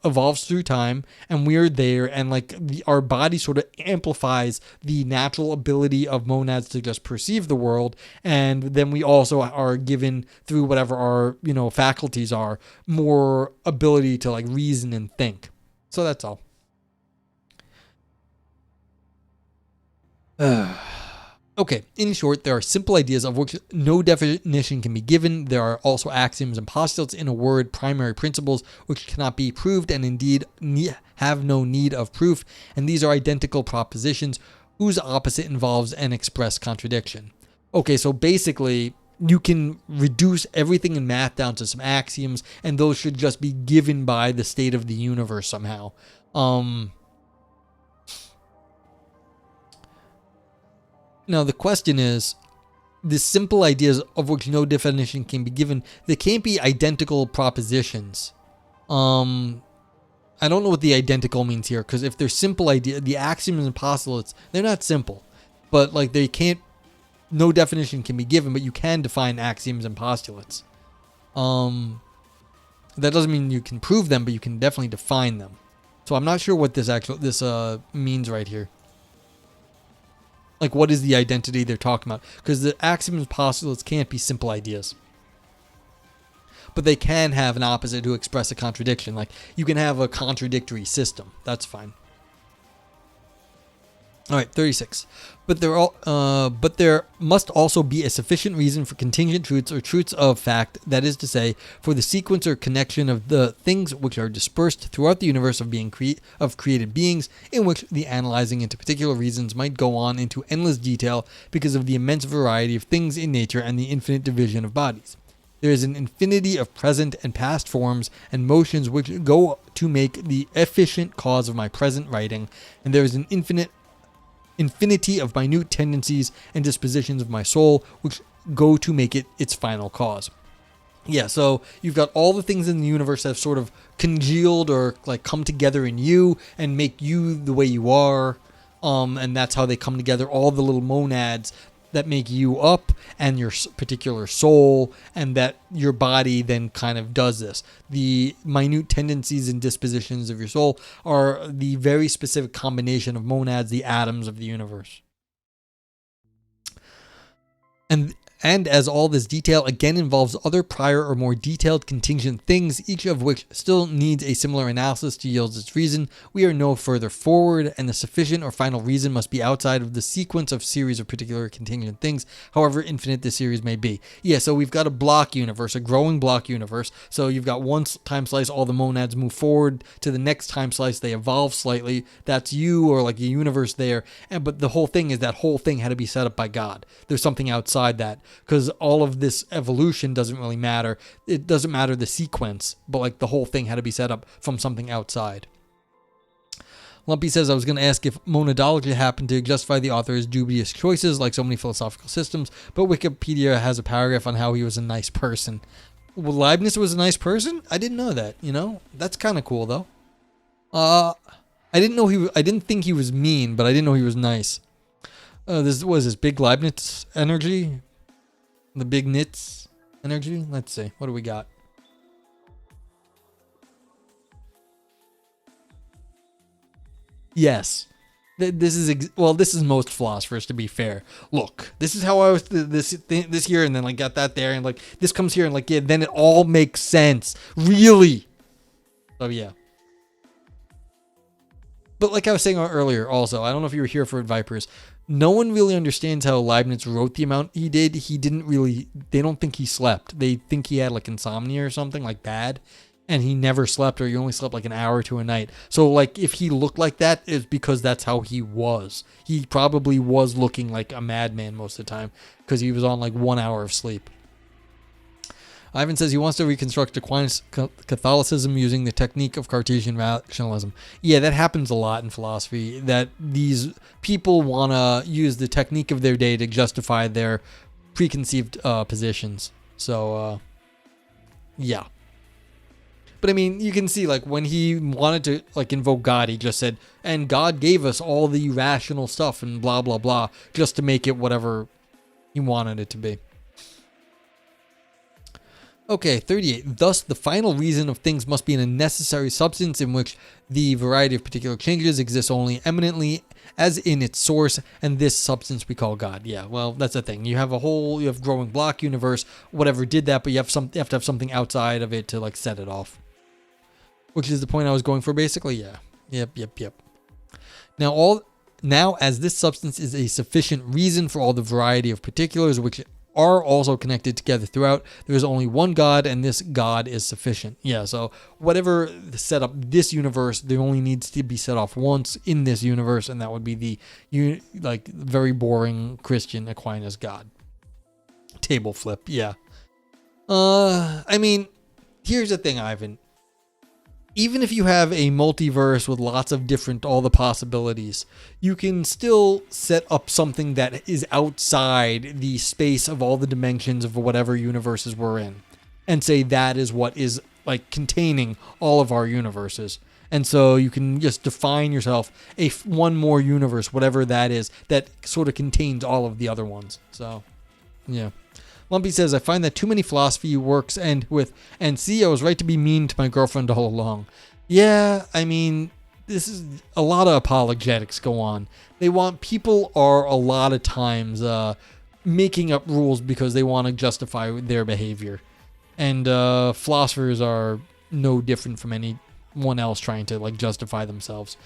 evolves through time, and we're there, and like our body sort of amplifies the natural ability of monads to just perceive the world, and then we also are given through whatever our faculties are more ability to like reason and think. So that's all. Okay, in short, there are simple ideas of which no definition can be given. There are also axioms and postulates, in a word, primary principles, which cannot be proved and indeed have no need of proof, and these are identical propositions whose opposite involves an express contradiction. Okay, so basically, you can reduce everything in math down to some axioms, and those should just be given by the state of the universe somehow. Now, the question is, the simple ideas of which no definition can be given, they can't be identical propositions. I don't know what the identical means here, because if they're simple ideas, the axioms and postulates, they're not simple. But, like, no definition can be given, but you can define axioms and postulates. That doesn't mean you can prove them, but you can definitely define them. So I'm not sure what this means right here. Like, what is the identity they're talking about? Because the axioms and postulates can't be simple ideas. But they can have an opposite to express a contradiction. Like, you can have a contradictory system. That's fine. All right, 36. But there must also be a sufficient reason for contingent truths or truths of fact, that is to say, for the sequence or connection of the things which are dispersed throughout the universe of being of created beings, in which the analyzing into particular reasons might go on into endless detail because of the immense variety of things in nature and the infinite division of bodies. There is an infinity of present and past forms and motions which go to make the efficient cause of my present writing, and there is an infinity of minute tendencies and dispositions of my soul which go to make it its final cause. Yeah, so you've got all the things in the universe that have sort of congealed or like come together in you and make you the way you are, and that's how they come together, all the little monads that make you up and your particular soul, and that your body then kind of does this. The minute tendencies and dispositions of your soul are the very specific combination of monads, the atoms of the universe. And as all this detail again involves other prior or more detailed contingent things, each of which still needs a similar analysis to yield its reason, we are no further forward, and the sufficient or final reason must be outside of the sequence of series of particular contingent things, however infinite the series may be. Yeah, so we've got a block universe, a growing block universe. So you've got one time slice, all the monads move forward to the next time slice, they evolve slightly. That's you, or like a universe there. But the whole thing is that whole thing had to be set up by God. There's something outside that. Because all of this evolution doesn't really matter. It doesn't matter the sequence, but like the whole thing had to be set up from something outside. Lumpy says, I was going to ask if monadology happened to justify the author's dubious choices like so many philosophical systems, but Wikipedia has a paragraph on how he was a nice person. Well, Leibniz was a nice person? I didn't know that, That's kind of cool, though. I didn't think he was mean, but I didn't know he was nice. This was his big Leibniz energy. The big nits energy. Let's see. What do we got? Yes. This is most philosophers, to be fair. Look, this is how I was this year, and then like got that there, and like this comes here, and like yeah, then it all makes sense, really. So yeah. But like I was saying earlier, also, I don't know if you were here for Vipers. No one really understands how Leibniz wrote the amount he did. He didn't really. They don't think he slept. They think he had like insomnia or something like bad. And he never slept, or he only slept like an hour to a night. So like if he looked like that, it's because that's how he was. He probably was looking like a madman most of the time because he was on like 1 hour of sleep. Ivan says he wants to reconstruct Aquinas Catholicism using the technique of Cartesian rationalism. Yeah, that happens a lot in philosophy, that these people want to use the technique of their day to justify their preconceived positions. So yeah. But I mean, you can see like when he wanted to like invoke God, he just said, and God gave us all the rational stuff and blah, blah, blah, just to make it whatever he wanted it to be. Okay, 38. Thus, the final reason of things must be in a necessary substance in which the variety of particular changes exists only eminently as in its source, and this substance we call God. Yeah, well, that's the thing. You have growing block universe, whatever did that, but you have to have something outside of it to like set it off. Which is the point I was going for, basically. Yeah. Yep. Now, as this substance is a sufficient reason for all the variety of particulars which are also connected together throughout, there is only one God, and this God is sufficient. Yeah. So whatever set up this universe, there only needs to be set off once in this universe, and that would be the very boring Christian Aquinas God. Table flip. Yeah. I mean, here's the thing, Ivan. Even if you have a multiverse with lots of all the possibilities, you can still set up something that is outside the space of all the dimensions of whatever universes we're in, and say that is what is like containing all of our universes. And so you can just define yourself one more universe, whatever that is, that sort of contains all of the other ones. So, yeah. Lumpy says, I find that too many philosophy works end with, and see, I was right to be mean to my girlfriend all along. Yeah, I mean, this is a lot of apologetics go on. People are a lot of times making up rules because they want to justify their behavior. And philosophers are no different from anyone else trying to like justify themselves.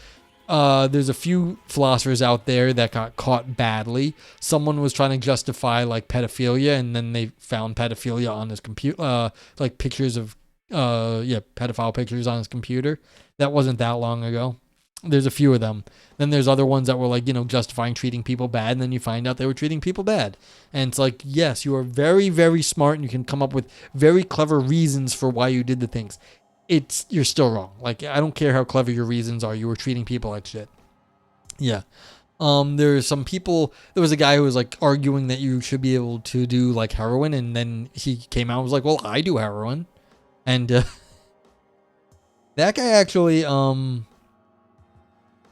There's a few philosophers out there that got caught badly. Someone was trying to justify like pedophilia, and then they found pedophilia on his computer, like pictures of, pedophile pictures on his computer. That wasn't that long ago. There's a few of them. Then there's other ones that were like, justifying treating people bad, and then you find out they were treating people bad. And it's like, yes, you are very, very smart, and you can come up with very clever reasons for why you did the things. You're still wrong. Like, I don't care how clever your reasons are. You were treating people like shit. Yeah. There was a guy who was like arguing that you should be able to do like heroin. And then he came out and was like, well, I do heroin. And, that guy actually, I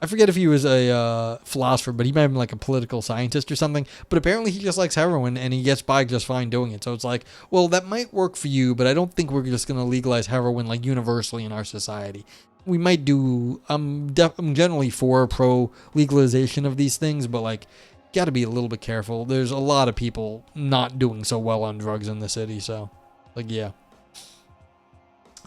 forget if he was a philosopher, but he might have been like a political scientist or something. But apparently he just likes heroin, and he gets by just fine doing it. So it's like, well, that might work for you, but I don't think we're just going to legalize heroin like universally in our society. We might do. I'm generally pro legalization of these things, but like, got to be a little bit careful. There's a lot of people not doing so well on drugs in the city. So, like, yeah.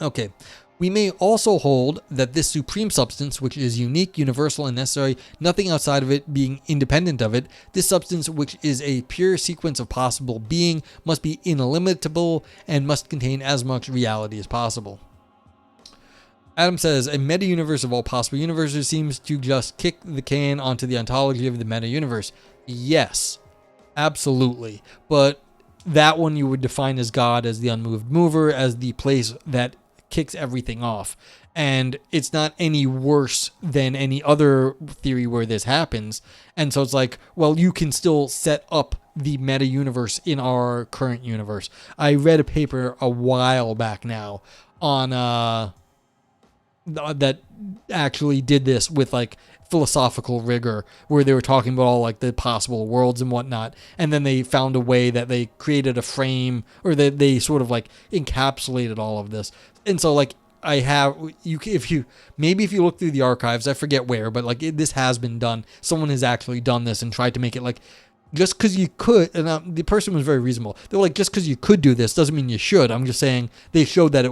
Okay. We may also hold that this supreme substance, which is unique, universal, and necessary, nothing outside of it being independent of it, this substance, which is a pure sequence of possible being, must be illimitable and must contain as much reality as possible. Adam says, a meta-universe of all possible universes seems to just kick the can onto the ontology of the meta-universe. Yes, absolutely. But that one you would define as God, as the unmoved mover, as the place that kicks everything off. And it's not any worse than any other theory where this happens. And so it's like, well, you can still set up the meta universe in our current universe. I read a paper a while back now on that actually did this with like philosophical rigor, where they were talking about all like the possible worlds and whatnot, and then they found a way that they created a frame, or they sort of like encapsulated all of this. And so like I have if you look through the archives, I forget where, but like this has been done. Someone has actually done this and tried to make it like, just because you could, and the person was very reasonable. They're like, just because you could do this doesn't mean you should. I'm just saying they showed that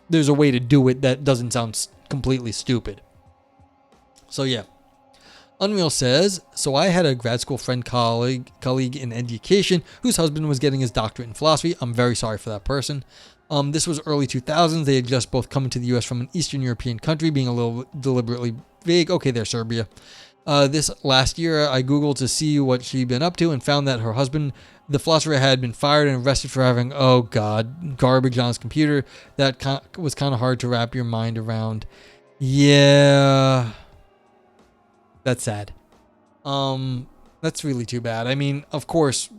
there's a way to do it that doesn't sound completely stupid. So yeah. Unreal says, so I had a grad school friend colleague in education whose husband was getting his doctorate in philosophy. I'm very sorry for that person. This was early 2000s. They had just both come into the U.S. from an Eastern European country, being a little deliberately vague. Okay, they're Serbia. This last year, I Googled to see what she'd been up to and found that her husband, the philosopher, had been fired and arrested for having, oh God, garbage on his computer. That was kind of hard to wrap your mind around. Yeah. That's sad. That's really too bad. I mean, of course,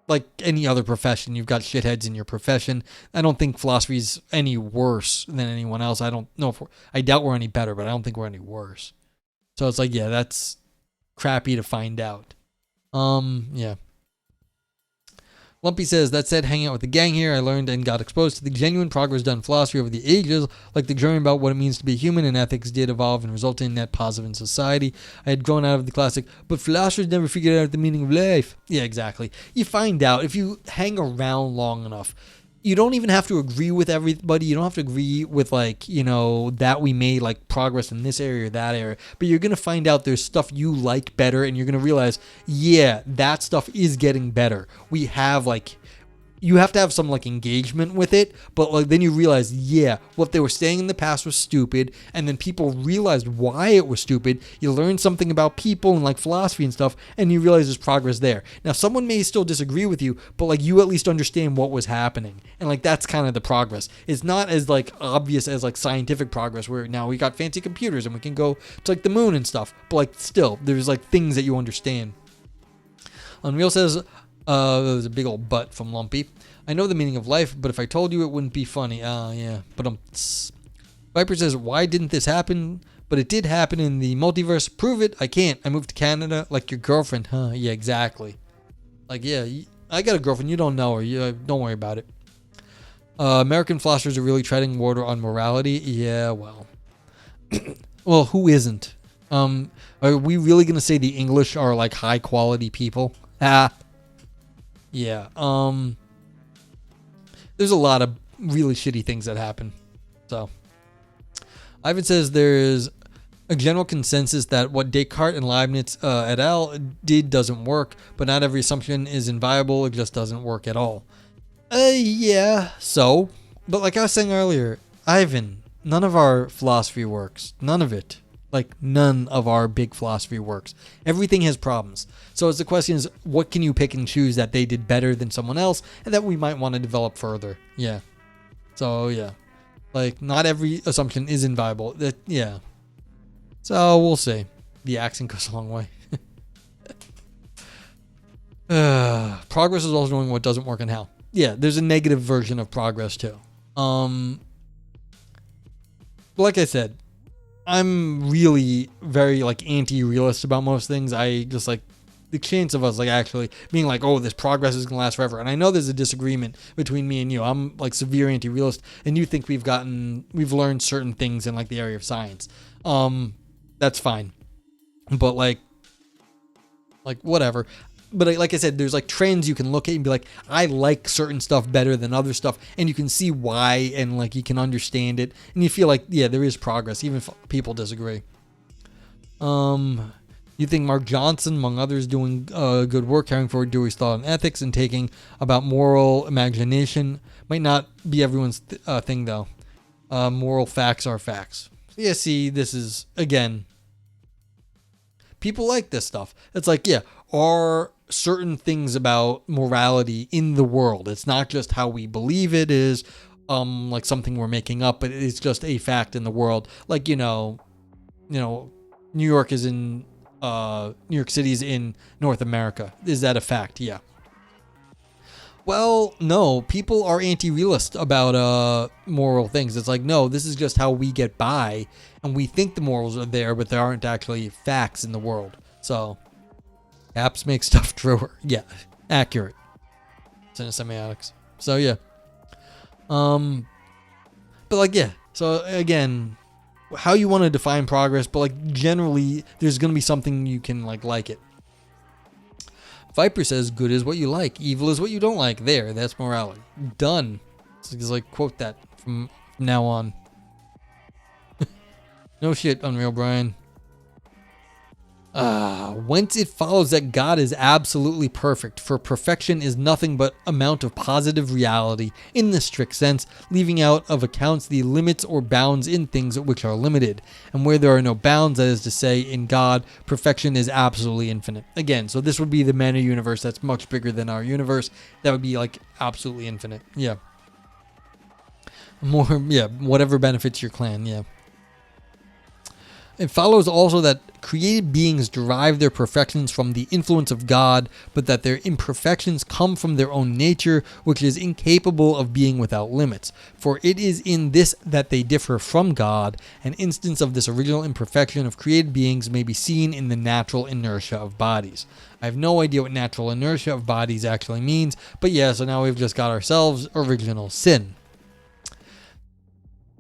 like any other profession, you've got shitheads in your profession. I don't think philosophy's any worse than anyone else. I don't know I doubt we're any better, but I don't think we're any worse. So it's like, yeah, that's crappy to find out. Yeah. Lumpy says, that said, hanging out with the gang here, I learned and got exposed to the genuine progress done in philosophy over the ages, like the journey about what it means to be human, and ethics did evolve and result in net positive in society. I had grown out of the classic, but philosophers never figured out the meaning of life. Yeah, exactly. You find out, if you hang around long enough, you don't even have to agree with everybody. You don't have to agree with, like, you know, that we made like progress in this area or that area. But you're going to find out there's stuff you like better, and you're going to realize, yeah, that stuff is getting better. We have like, you have to have some like engagement with it, but like then you realize, yeah, what they were saying in the past was stupid, and then people realized why it was stupid. You learn something about people and like philosophy and stuff, and you realize there's progress there. Now, someone may still disagree with you, but like you at least understand what was happening, and like that's kind of the progress. It's not as like obvious as like scientific progress, where now we got fancy computers and we can go to like the moon and stuff, but like still, there's like things that you understand. Unreal says, there's a big old butt from Lumpy. I know the meaning of life, but if I told you, it wouldn't be funny. Yeah. But Viper says, why didn't this happen? But it did happen in the multiverse. Prove it. I can't. I moved to Canada like your girlfriend. Huh? Yeah, exactly. Like, yeah, I got a girlfriend. You don't know her. Don't worry about it. American philosophers are really treading water on morality. Yeah, well. Well, who isn't? Are we really going to say the English are like high quality people? Yeah. There's a lot of really shitty things that happen. So, Ivan says there's a general consensus that what Descartes and Leibnez et al. Did doesn't work, but not every assumption is inviolable. It just doesn't work at all. Yeah. So, but like I was saying earlier, Ivan, none of our philosophy works. None of it. Like, none of our big philosophy works. Everything has problems. So the question is, what can you pick and choose that they did better than someone else and that we might want to develop further? Yeah. So, yeah. Like, not every assumption is inviolable. Yeah. So, we'll see. The accent goes a long way. Progress is also knowing what doesn't work and how. Yeah, there's a negative version of progress, too. But like I said, I'm really very like anti-realist about most things. I just like the chance of us like actually being like, oh, this progress is gonna last forever. And I know there's a disagreement between me and you. I'm like severe anti-realist, and you think we've learned certain things in like the area of science. That's fine, but like whatever. But like I said, there's like trends you can look at and be like, I like certain stuff better than other stuff, and you can see why, and like you can understand it, and you feel like, yeah, there is progress, even if people disagree. You think Mark Johnson, among others, doing good work carrying forward Dewey's thought on ethics and taking about moral imagination might not be everyone's thing though. Moral facts are facts. So yeah, see, this is again, people like this stuff. It's like, yeah, are certain things about morality in the world. It's not just how we believe it is, like something we're making up, but it's just a fact in the world. Like, you know, New York City is in North America. Is that a fact? Yeah. Well, no, people are anti-realist about moral things. It's like, no, this is just how we get by, and we think the morals are there, but there aren't actually facts in the world. So, apps make stuff truer. Yeah, accurate. Semiotics. So yeah. But like, yeah. So again, how you want to define progress, but like generally, there's gonna be something you can like it. Viper says, good is what you like, evil is what you don't like. There, that's morality. Done. So just like quote that from now on. No shit, Unreal Brian. Whence it follows that God is absolutely perfect, for perfection is nothing but amount of positive reality in the strict sense, leaving out of accounts the limits or bounds in things which are limited. And where there are no bounds, that is to say, in God, perfection is absolutely infinite. Again, so this would be the meta universe that's much bigger than our universe. That would be like absolutely infinite. Yeah. More, yeah, whatever benefits your clan, yeah. It follows also that created beings derive their perfections from the influence of God, but that their imperfections come from their own nature, which is incapable of being without limits. For it is in this that they differ from God. An instance of this original imperfection of created beings may be seen in the natural inertia of bodies. I have no idea what natural inertia of bodies actually means, but yeah, so now we've just got ourselves original sin.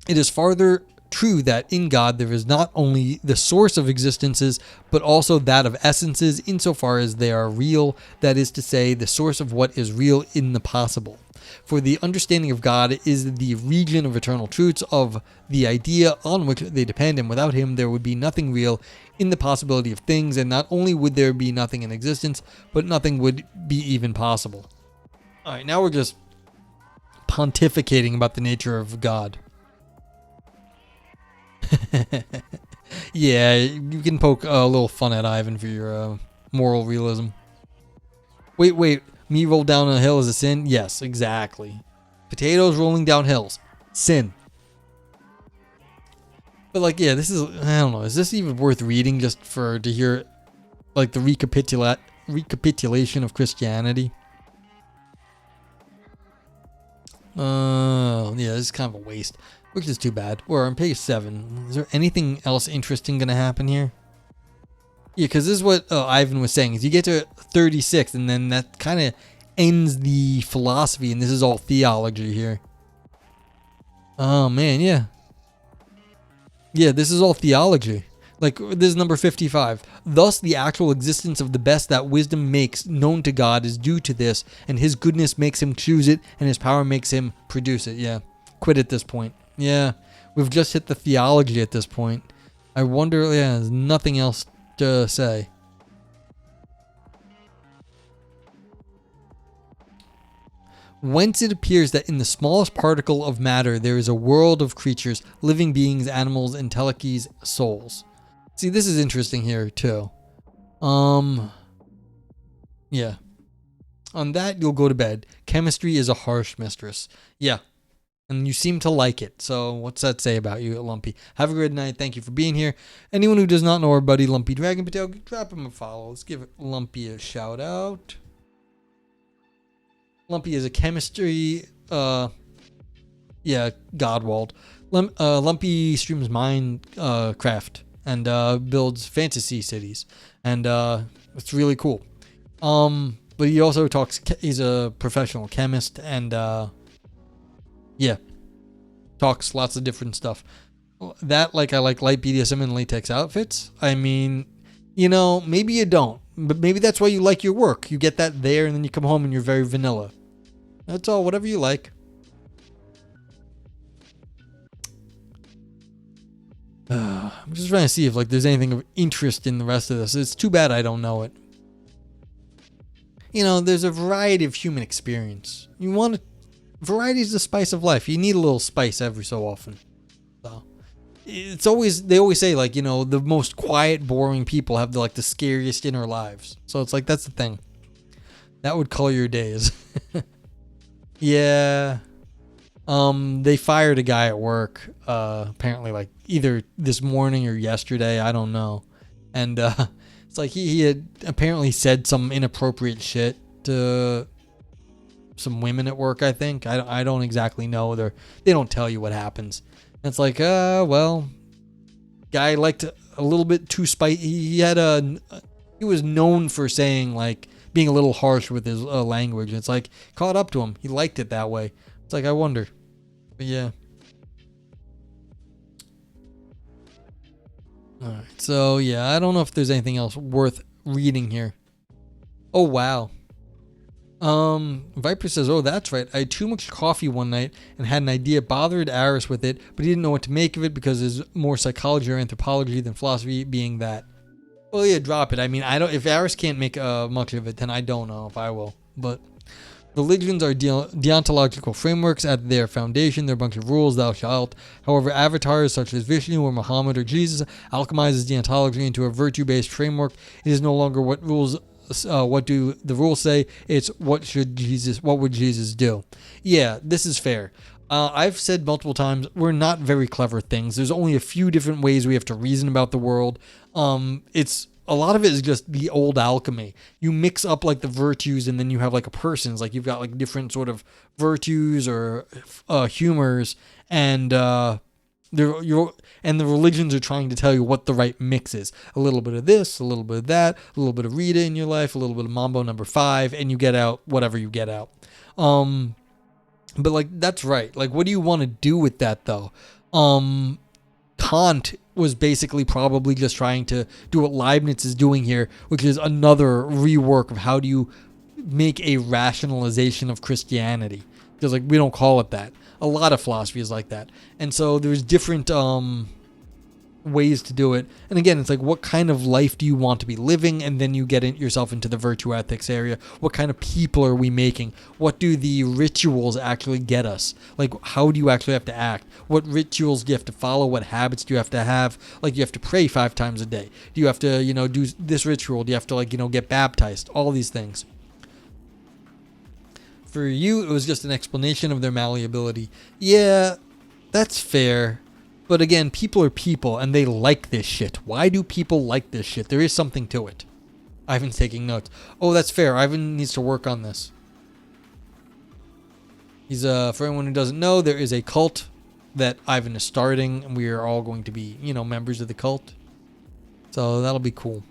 It is farther true that in God there is not only the source of existences, but also that of essences insofar as they are real, that is to say, the source of what is real in the possible. For the understanding of God is the region of eternal truths of the idea on which they depend, and without him there would be nothing real in the possibility of things, and not only would there be nothing in existence, but nothing would be even possible. Alright, now we're just pontificating about the nature of God. Yeah, you can poke a little fun at Ivan for your moral realism. Wait, me roll down a hill is a sin? Yes, exactly. Potatoes rolling down hills, sin. But like, yeah, this is, I don't know, is this even worth reading just to hear like the recapitulation of Christianity? Yeah, this is kind of a waste. Which is too bad. We're on page 7. Is there anything else interesting going to happen here? Yeah, because this is what Ivan was saying. Is you get to 36, and then that kind of ends the philosophy, and this is all theology here. Oh, man, yeah. Yeah, this is all theology. Like, this is number 55. Thus, the actual existence of the best that wisdom makes known to God is due to this, and his goodness makes him choose it, and his power makes him produce it. Yeah, quit at this point. Yeah, we've just hit the theology at this point. I wonder, yeah, there's nothing else to say. Whence it appears that in the smallest particle of matter there is a world of creatures, living beings, animals, entelechies, souls. See, this is interesting here too. Yeah. On that, you'll go to bed. Chemistry is a harsh mistress. Yeah. And you seem to like it. So what's that say about you, Lumpy? Have a good night. Thank you for being here. Anyone who does not know our buddy Lumpy Dragon Potato, drop him a follow. Let's give Lumpy a shout out. Lumpy is a chemistry, Godwald. Lumpy streams Minecraft and builds fantasy cities. And it's really cool. But he also he's a professional chemist and talks lots of different stuff. That, like, I like light BDSM and latex outfits. I mean, you know, maybe you don't, but maybe that's why you like your work. You get that there, and then you come home and you're very vanilla. That's all, whatever you like. I'm just trying to see if like there's anything of interest in the rest of this. It's too bad I don't know it. You know, there's a variety of human experience. Variety is the spice of life. You need a little spice every so often. So they always say, like, you know, the most quiet, boring people have the scariest inner lives. So it's like, that's the thing. That would color your days. Yeah. They fired a guy at work, apparently like either this morning or yesterday, I don't know. And it's like he had apparently said some inappropriate shit to some women at work, I think. I don't exactly know. They don't tell you what happens. And it's like, well, guy liked a little bit too he was known for saying, like, being a little harsh with his language. It's like, caught up to him. He liked it that way. It's like, I wonder. But yeah. Alright, so yeah, I don't know if there's anything else worth reading here. Oh, wow. Viper says, oh, that's right. I had too much coffee one night and had an idea, bothered Aris with it, but he didn't know what to make of it because there's more psychology or anthropology than philosophy being that. Well, yeah, drop it. I mean, if Aris can't make much of it, then I don't know if I will. But religions are deontological frameworks at their foundation. They're a bunch of rules, thou shalt. However, avatars such as Vishnu or Muhammad or Jesus alchemizes deontology into a virtue-based framework. It is no longer what do the rules say? It's what would Jesus do? Yeah, this is fair. I've said multiple times, we're not very clever things. There's only a few different ways we have to reason about the world. It's a lot of it is just the old alchemy. You mix up like the virtues, and then you have like a person's. Like you've got like different sort of virtues or humors, and the religions are trying to tell you what the right mix is. A little bit of this, a little bit of that, a little bit of Rita in your life, a little bit of Mambo number 5, and you get out whatever you get out. But like that's right. Like, what do you want to do with that though? Kant was basically probably just trying to do what Leibnez is doing here, which is another rework of how do you make a rationalization of Christianity. Because like we don't call it that. A lot of philosophy is like that. And so there's different ways to do it. And again, it's like, what kind of life do you want to be living? And then you get yourself into the virtue ethics area. What kind of people are we making? What do the rituals actually get us? Like, how do you actually have to act? What rituals do you have to follow? What habits do you have to have? Like, you have to pray 5 times a day. Do you have to, do this ritual? Do you have to, get baptized? All these things. For you, it was just an explanation of their malleability. Yeah, that's fair. But again, people are people, and they like this shit. Why do people like this shit? There is something to it. Ivan's taking notes. Oh, that's fair. Ivan needs to work on this. He's for anyone who doesn't know, there is a cult that Ivan is starting, and we are all going to be, members of the cult. So that'll be cool.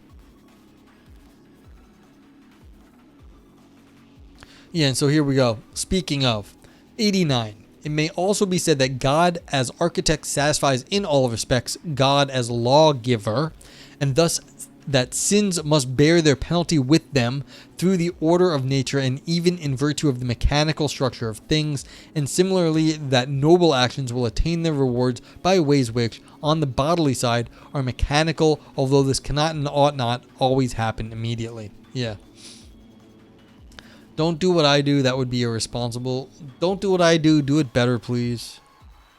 Yeah, and so here we go. Speaking of, 89. It may also be said that God as architect satisfies in all respects God as lawgiver, and thus that sins must bear their penalty with them through the order of nature and even in virtue of the mechanical structure of things, and similarly that noble actions will attain their rewards by ways which, on the bodily side, are mechanical, although this cannot and ought not always happen immediately. Yeah. Don't do what I do. That would be irresponsible. Don't do what I do. Do it better, please.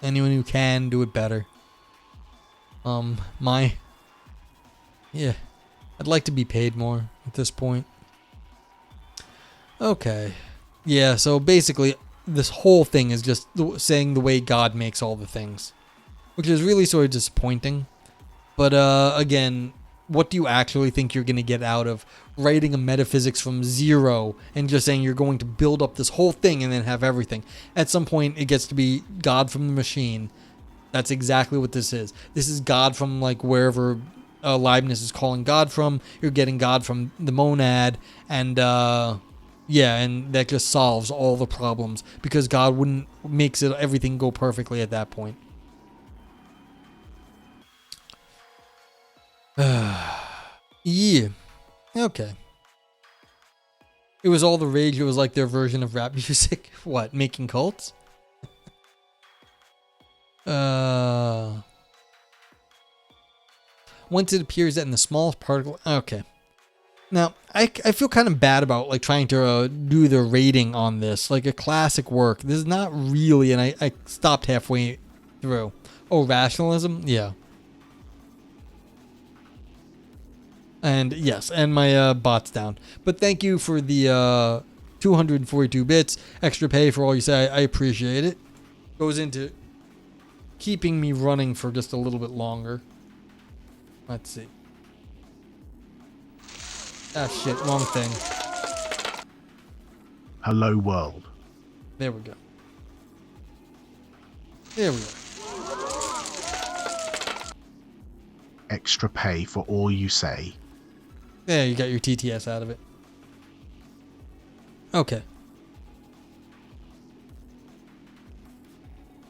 Anyone who can, do it better. Yeah. I'd like to be paid more at this point. Okay. Yeah, so basically, this whole thing is just saying the way God makes all the things. Which is really sort of disappointing. But, again, what do you actually think you're going to get out of writing a metaphysics from zero and just saying you're going to build up this whole thing and then have everything? At some point, it gets to be God from the machine. That's exactly what this is. This is God from like wherever Leibniz is calling God from. You're getting God from the monad, and and that just solves all the problems because God makes everything go perfectly at that point. Yeah. Okay. It was all the rage. It was like their version of rap music. What? Making cults? Once it appears that in the smallest particle... Okay. Now, I feel kind of bad about like trying to do the rating on this. Like a classic work. This is not really... And I stopped halfway through. Oh, rationalism? Yeah. And yes, and my bot's down. But thank you for the 242 bits. Extra pay for all you say. I appreciate it. Goes into keeping me running for just a little bit longer. Let's see. Ah, shit, wrong thing. Hello world. There we go. There we go. Extra pay for all you say. There, you got your TTS out of it. Okay.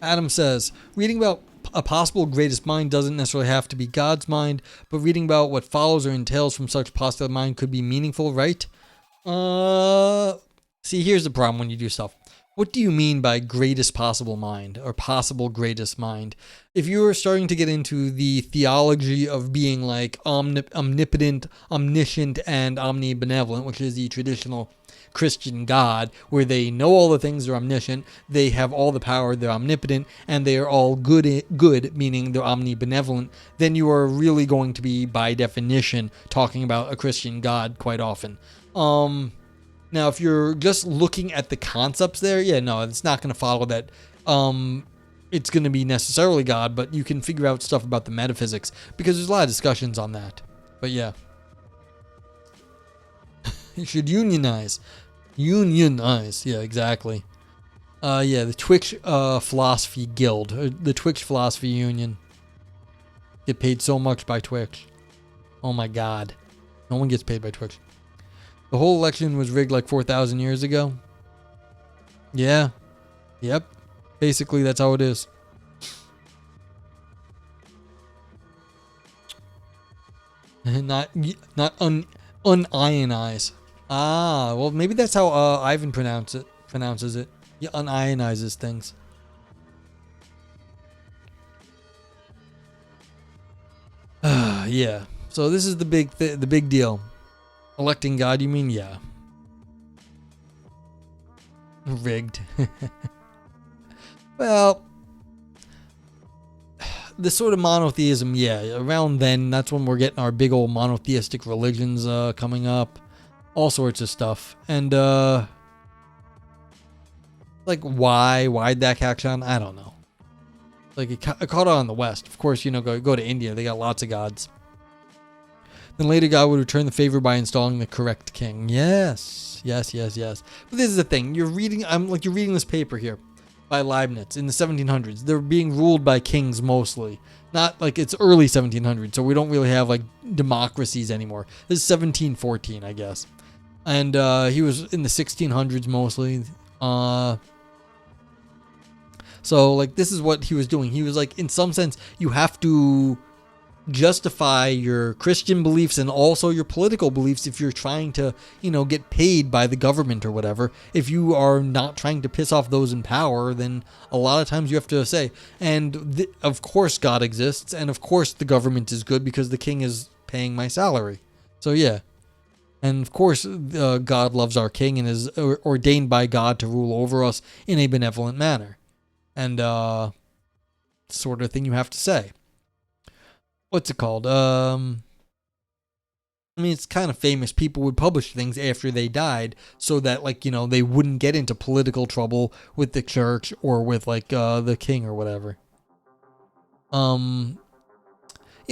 Adam says, reading about a possible greatest mind doesn't necessarily have to be God's mind, but reading about what follows or entails from such possible mind could be meaningful, right? See, here's the problem when you do stuff. What do you mean by greatest possible mind or possible greatest mind? If you're starting to get into the theology of being like omnipotent, omniscient, and omnibenevolent, which is the traditional Christian God, where they know all the things, they're omniscient, they have all the power, they're omnipotent, and they are all good, meaning they're omnibenevolent, then you are really going to be, by definition, talking about a Christian God quite often. Now, if you're just looking at the concepts there, yeah, no, it's not going to follow that it's going to be necessarily God, but you can figure out stuff about the metaphysics, because there's a lot of discussions on that. But yeah. You should unionize. Unionize. Yeah, exactly. Yeah, the Twitch Philosophy Guild, or the Twitch Philosophy Union. Get paid so much by Twitch. Oh my God. No one gets paid by Twitch. The whole election was rigged like 4,000 years ago. Yeah. Yep. Basically, that's how it is. not unionized. Ah, well, maybe that's how Ivan pronounces it. He unionizes things. Yeah. So this is the big deal. Electing God, you mean? Yeah. Rigged. Well, the sort of monotheism, yeah, around then, that's when we're getting our big old monotheistic religions coming up. All sorts of stuff. And, like, why'd that catch on? I don't know. Like, it caught on in the West. Of course, you know, go to India. They got lots of gods. Then later God would return the favor by installing the correct king. Yes. But this is the thing. You're reading this paper here by Leibnez in the 1700s. They're being ruled by kings mostly. Not like it's early 1700s, so we don't really have like democracies anymore. This is 1714, I guess. And he was in the 1600s mostly. So like this is what he was doing. He was like, in some sense, you have to justify your Christian beliefs and also your political beliefs if you're trying to, you know, get paid by the government or whatever. If you are not trying to piss off those in power, then a lot of times you have to say, and of course God exists, and of course the government is good because the king is paying my salary. So yeah. And of course God loves our king and is ordained by God to rule over us in a benevolent manner. And sort of thing you have to say. What's it called? I mean, it's kind of famous. People would publish things after they died so that, like, you know, they wouldn't get into political trouble with the church or with, like, the king or whatever. You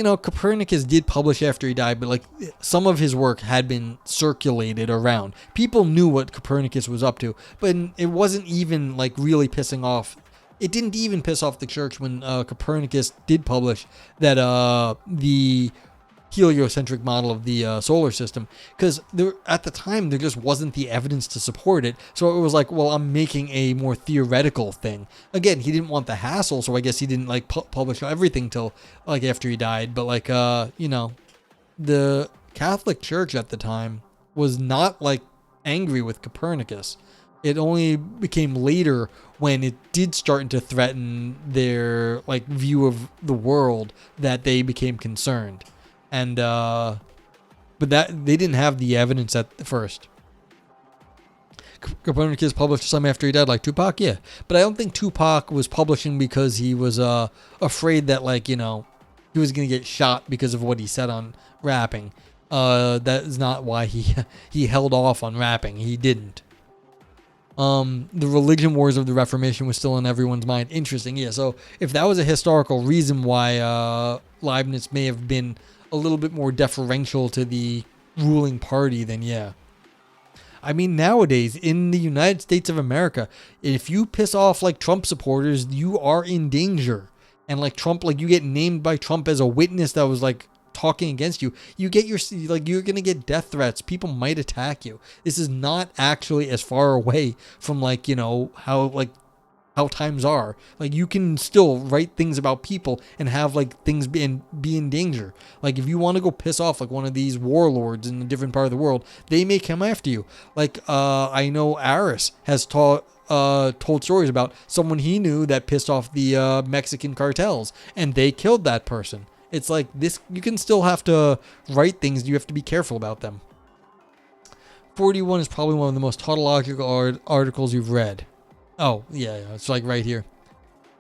know, Copernicus did publish after he died, but, like, some of his work had been circulated around. People knew what Copernicus was up to, but it wasn't even, like, really pissing off. It didn't even piss off the church when Copernicus did publish that the heliocentric model of the solar system, because at the time there just wasn't the evidence to support it. So it was like, well, I'm making a more theoretical thing. Again, he didn't want the hassle, so I guess he didn't like publish everything till like after he died. But like you know, the Catholic Church at the time was not like angry with Copernicus. It only became later when it did start to threaten their like view of the world that they became concerned. And but that they didn't have the evidence at first. Copernicus published some after he died, like Tupac, yeah. But I don't think Tupac was publishing because he was afraid that, like, you know, he was gonna get shot because of what he said on rapping. That is not why he held off on rapping. He didn't. The religion wars of the Reformation was still in everyone's mind. Interesting, yeah. So if that was a historical reason why Leibniz may have been a little bit more deferential to the ruling party, then yeah. I mean, nowadays in the United States of America, if you piss off like Trump supporters, you are in danger. And like Trump, like you get named by Trump as a witness that was like talking against you, you get your, like, you're gonna get death threats. People might attack you. This is not actually as far away from like, you know, how times are. Like, you can still write things about people and have like things be in danger. Like, if you want to go piss off like one of these warlords in a different part of the world, they may come after you. Like, I know Aris has told stories about someone he knew that pissed off the Mexican cartels, and they killed that person. It's like this, you can still have to write things. You have to be careful about them. 41 is probably one of the most tautological articles you've read. Oh, yeah, it's like right here.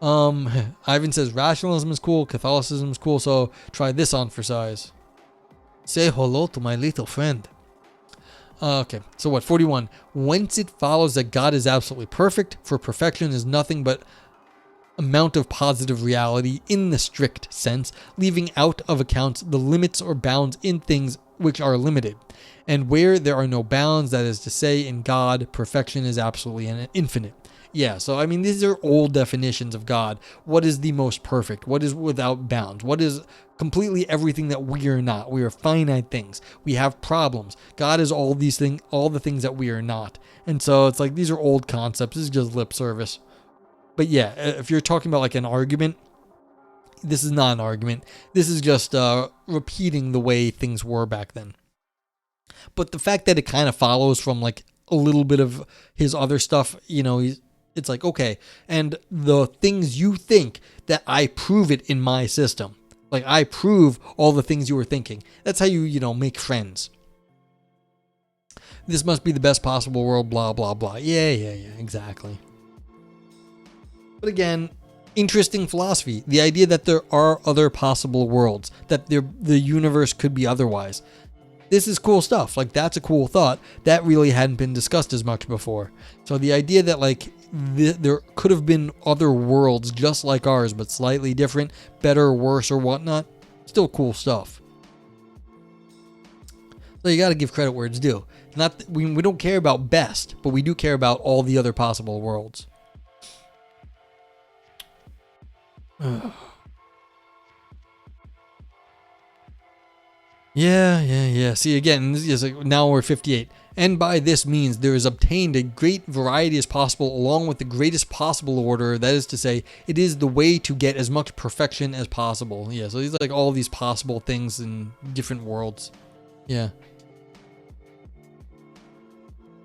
Ivan says rationalism is cool, Catholicism is cool, so try this on for size. Say hello to my little friend. Okay, so what, 41. Whence it follows that God is absolutely perfect, for perfection is nothing but amount of positive reality in the strict sense, leaving out of account the limits or bounds in things which are limited. And where there are no bounds, that is to say, in God, perfection is absolutely infinite. Yeah, so I mean, these are old definitions of God. What is the most perfect? What is without bounds? What is completely everything that we are not? We are finite things. We have problems. God is all these things, all the things that we are not. And so it's like, these are old concepts. This is just lip service. But yeah, if you're talking about like an argument, this is not an argument. This is just repeating the way things were back then. But the fact that it kind of follows from like a little bit of his other stuff, you know, it's like, okay, and the things you think, that I prove it in my system. Like, I prove all the things you were thinking. That's how you know, make friends. This must be the best possible world, blah, blah, blah. Yeah, exactly. But again, interesting philosophy. The idea that there are other possible worlds, that the universe could be otherwise. This is cool stuff. Like, that's a cool thought. That really hadn't been discussed as much before. So the idea that, like, there could have been other worlds just like ours, but slightly different, better, worse, or whatnot, still cool stuff. So you got to give credit where it's due. Not we don't care about best, but we do care about all the other possible worlds. Yeah. See, again, this is like, now we're 58. And by this means there is obtained a great variety as possible, along with the greatest possible order. That is to say, it is the way to get as much perfection as possible. Yeah, so these are like all these possible things in different worlds. Yeah.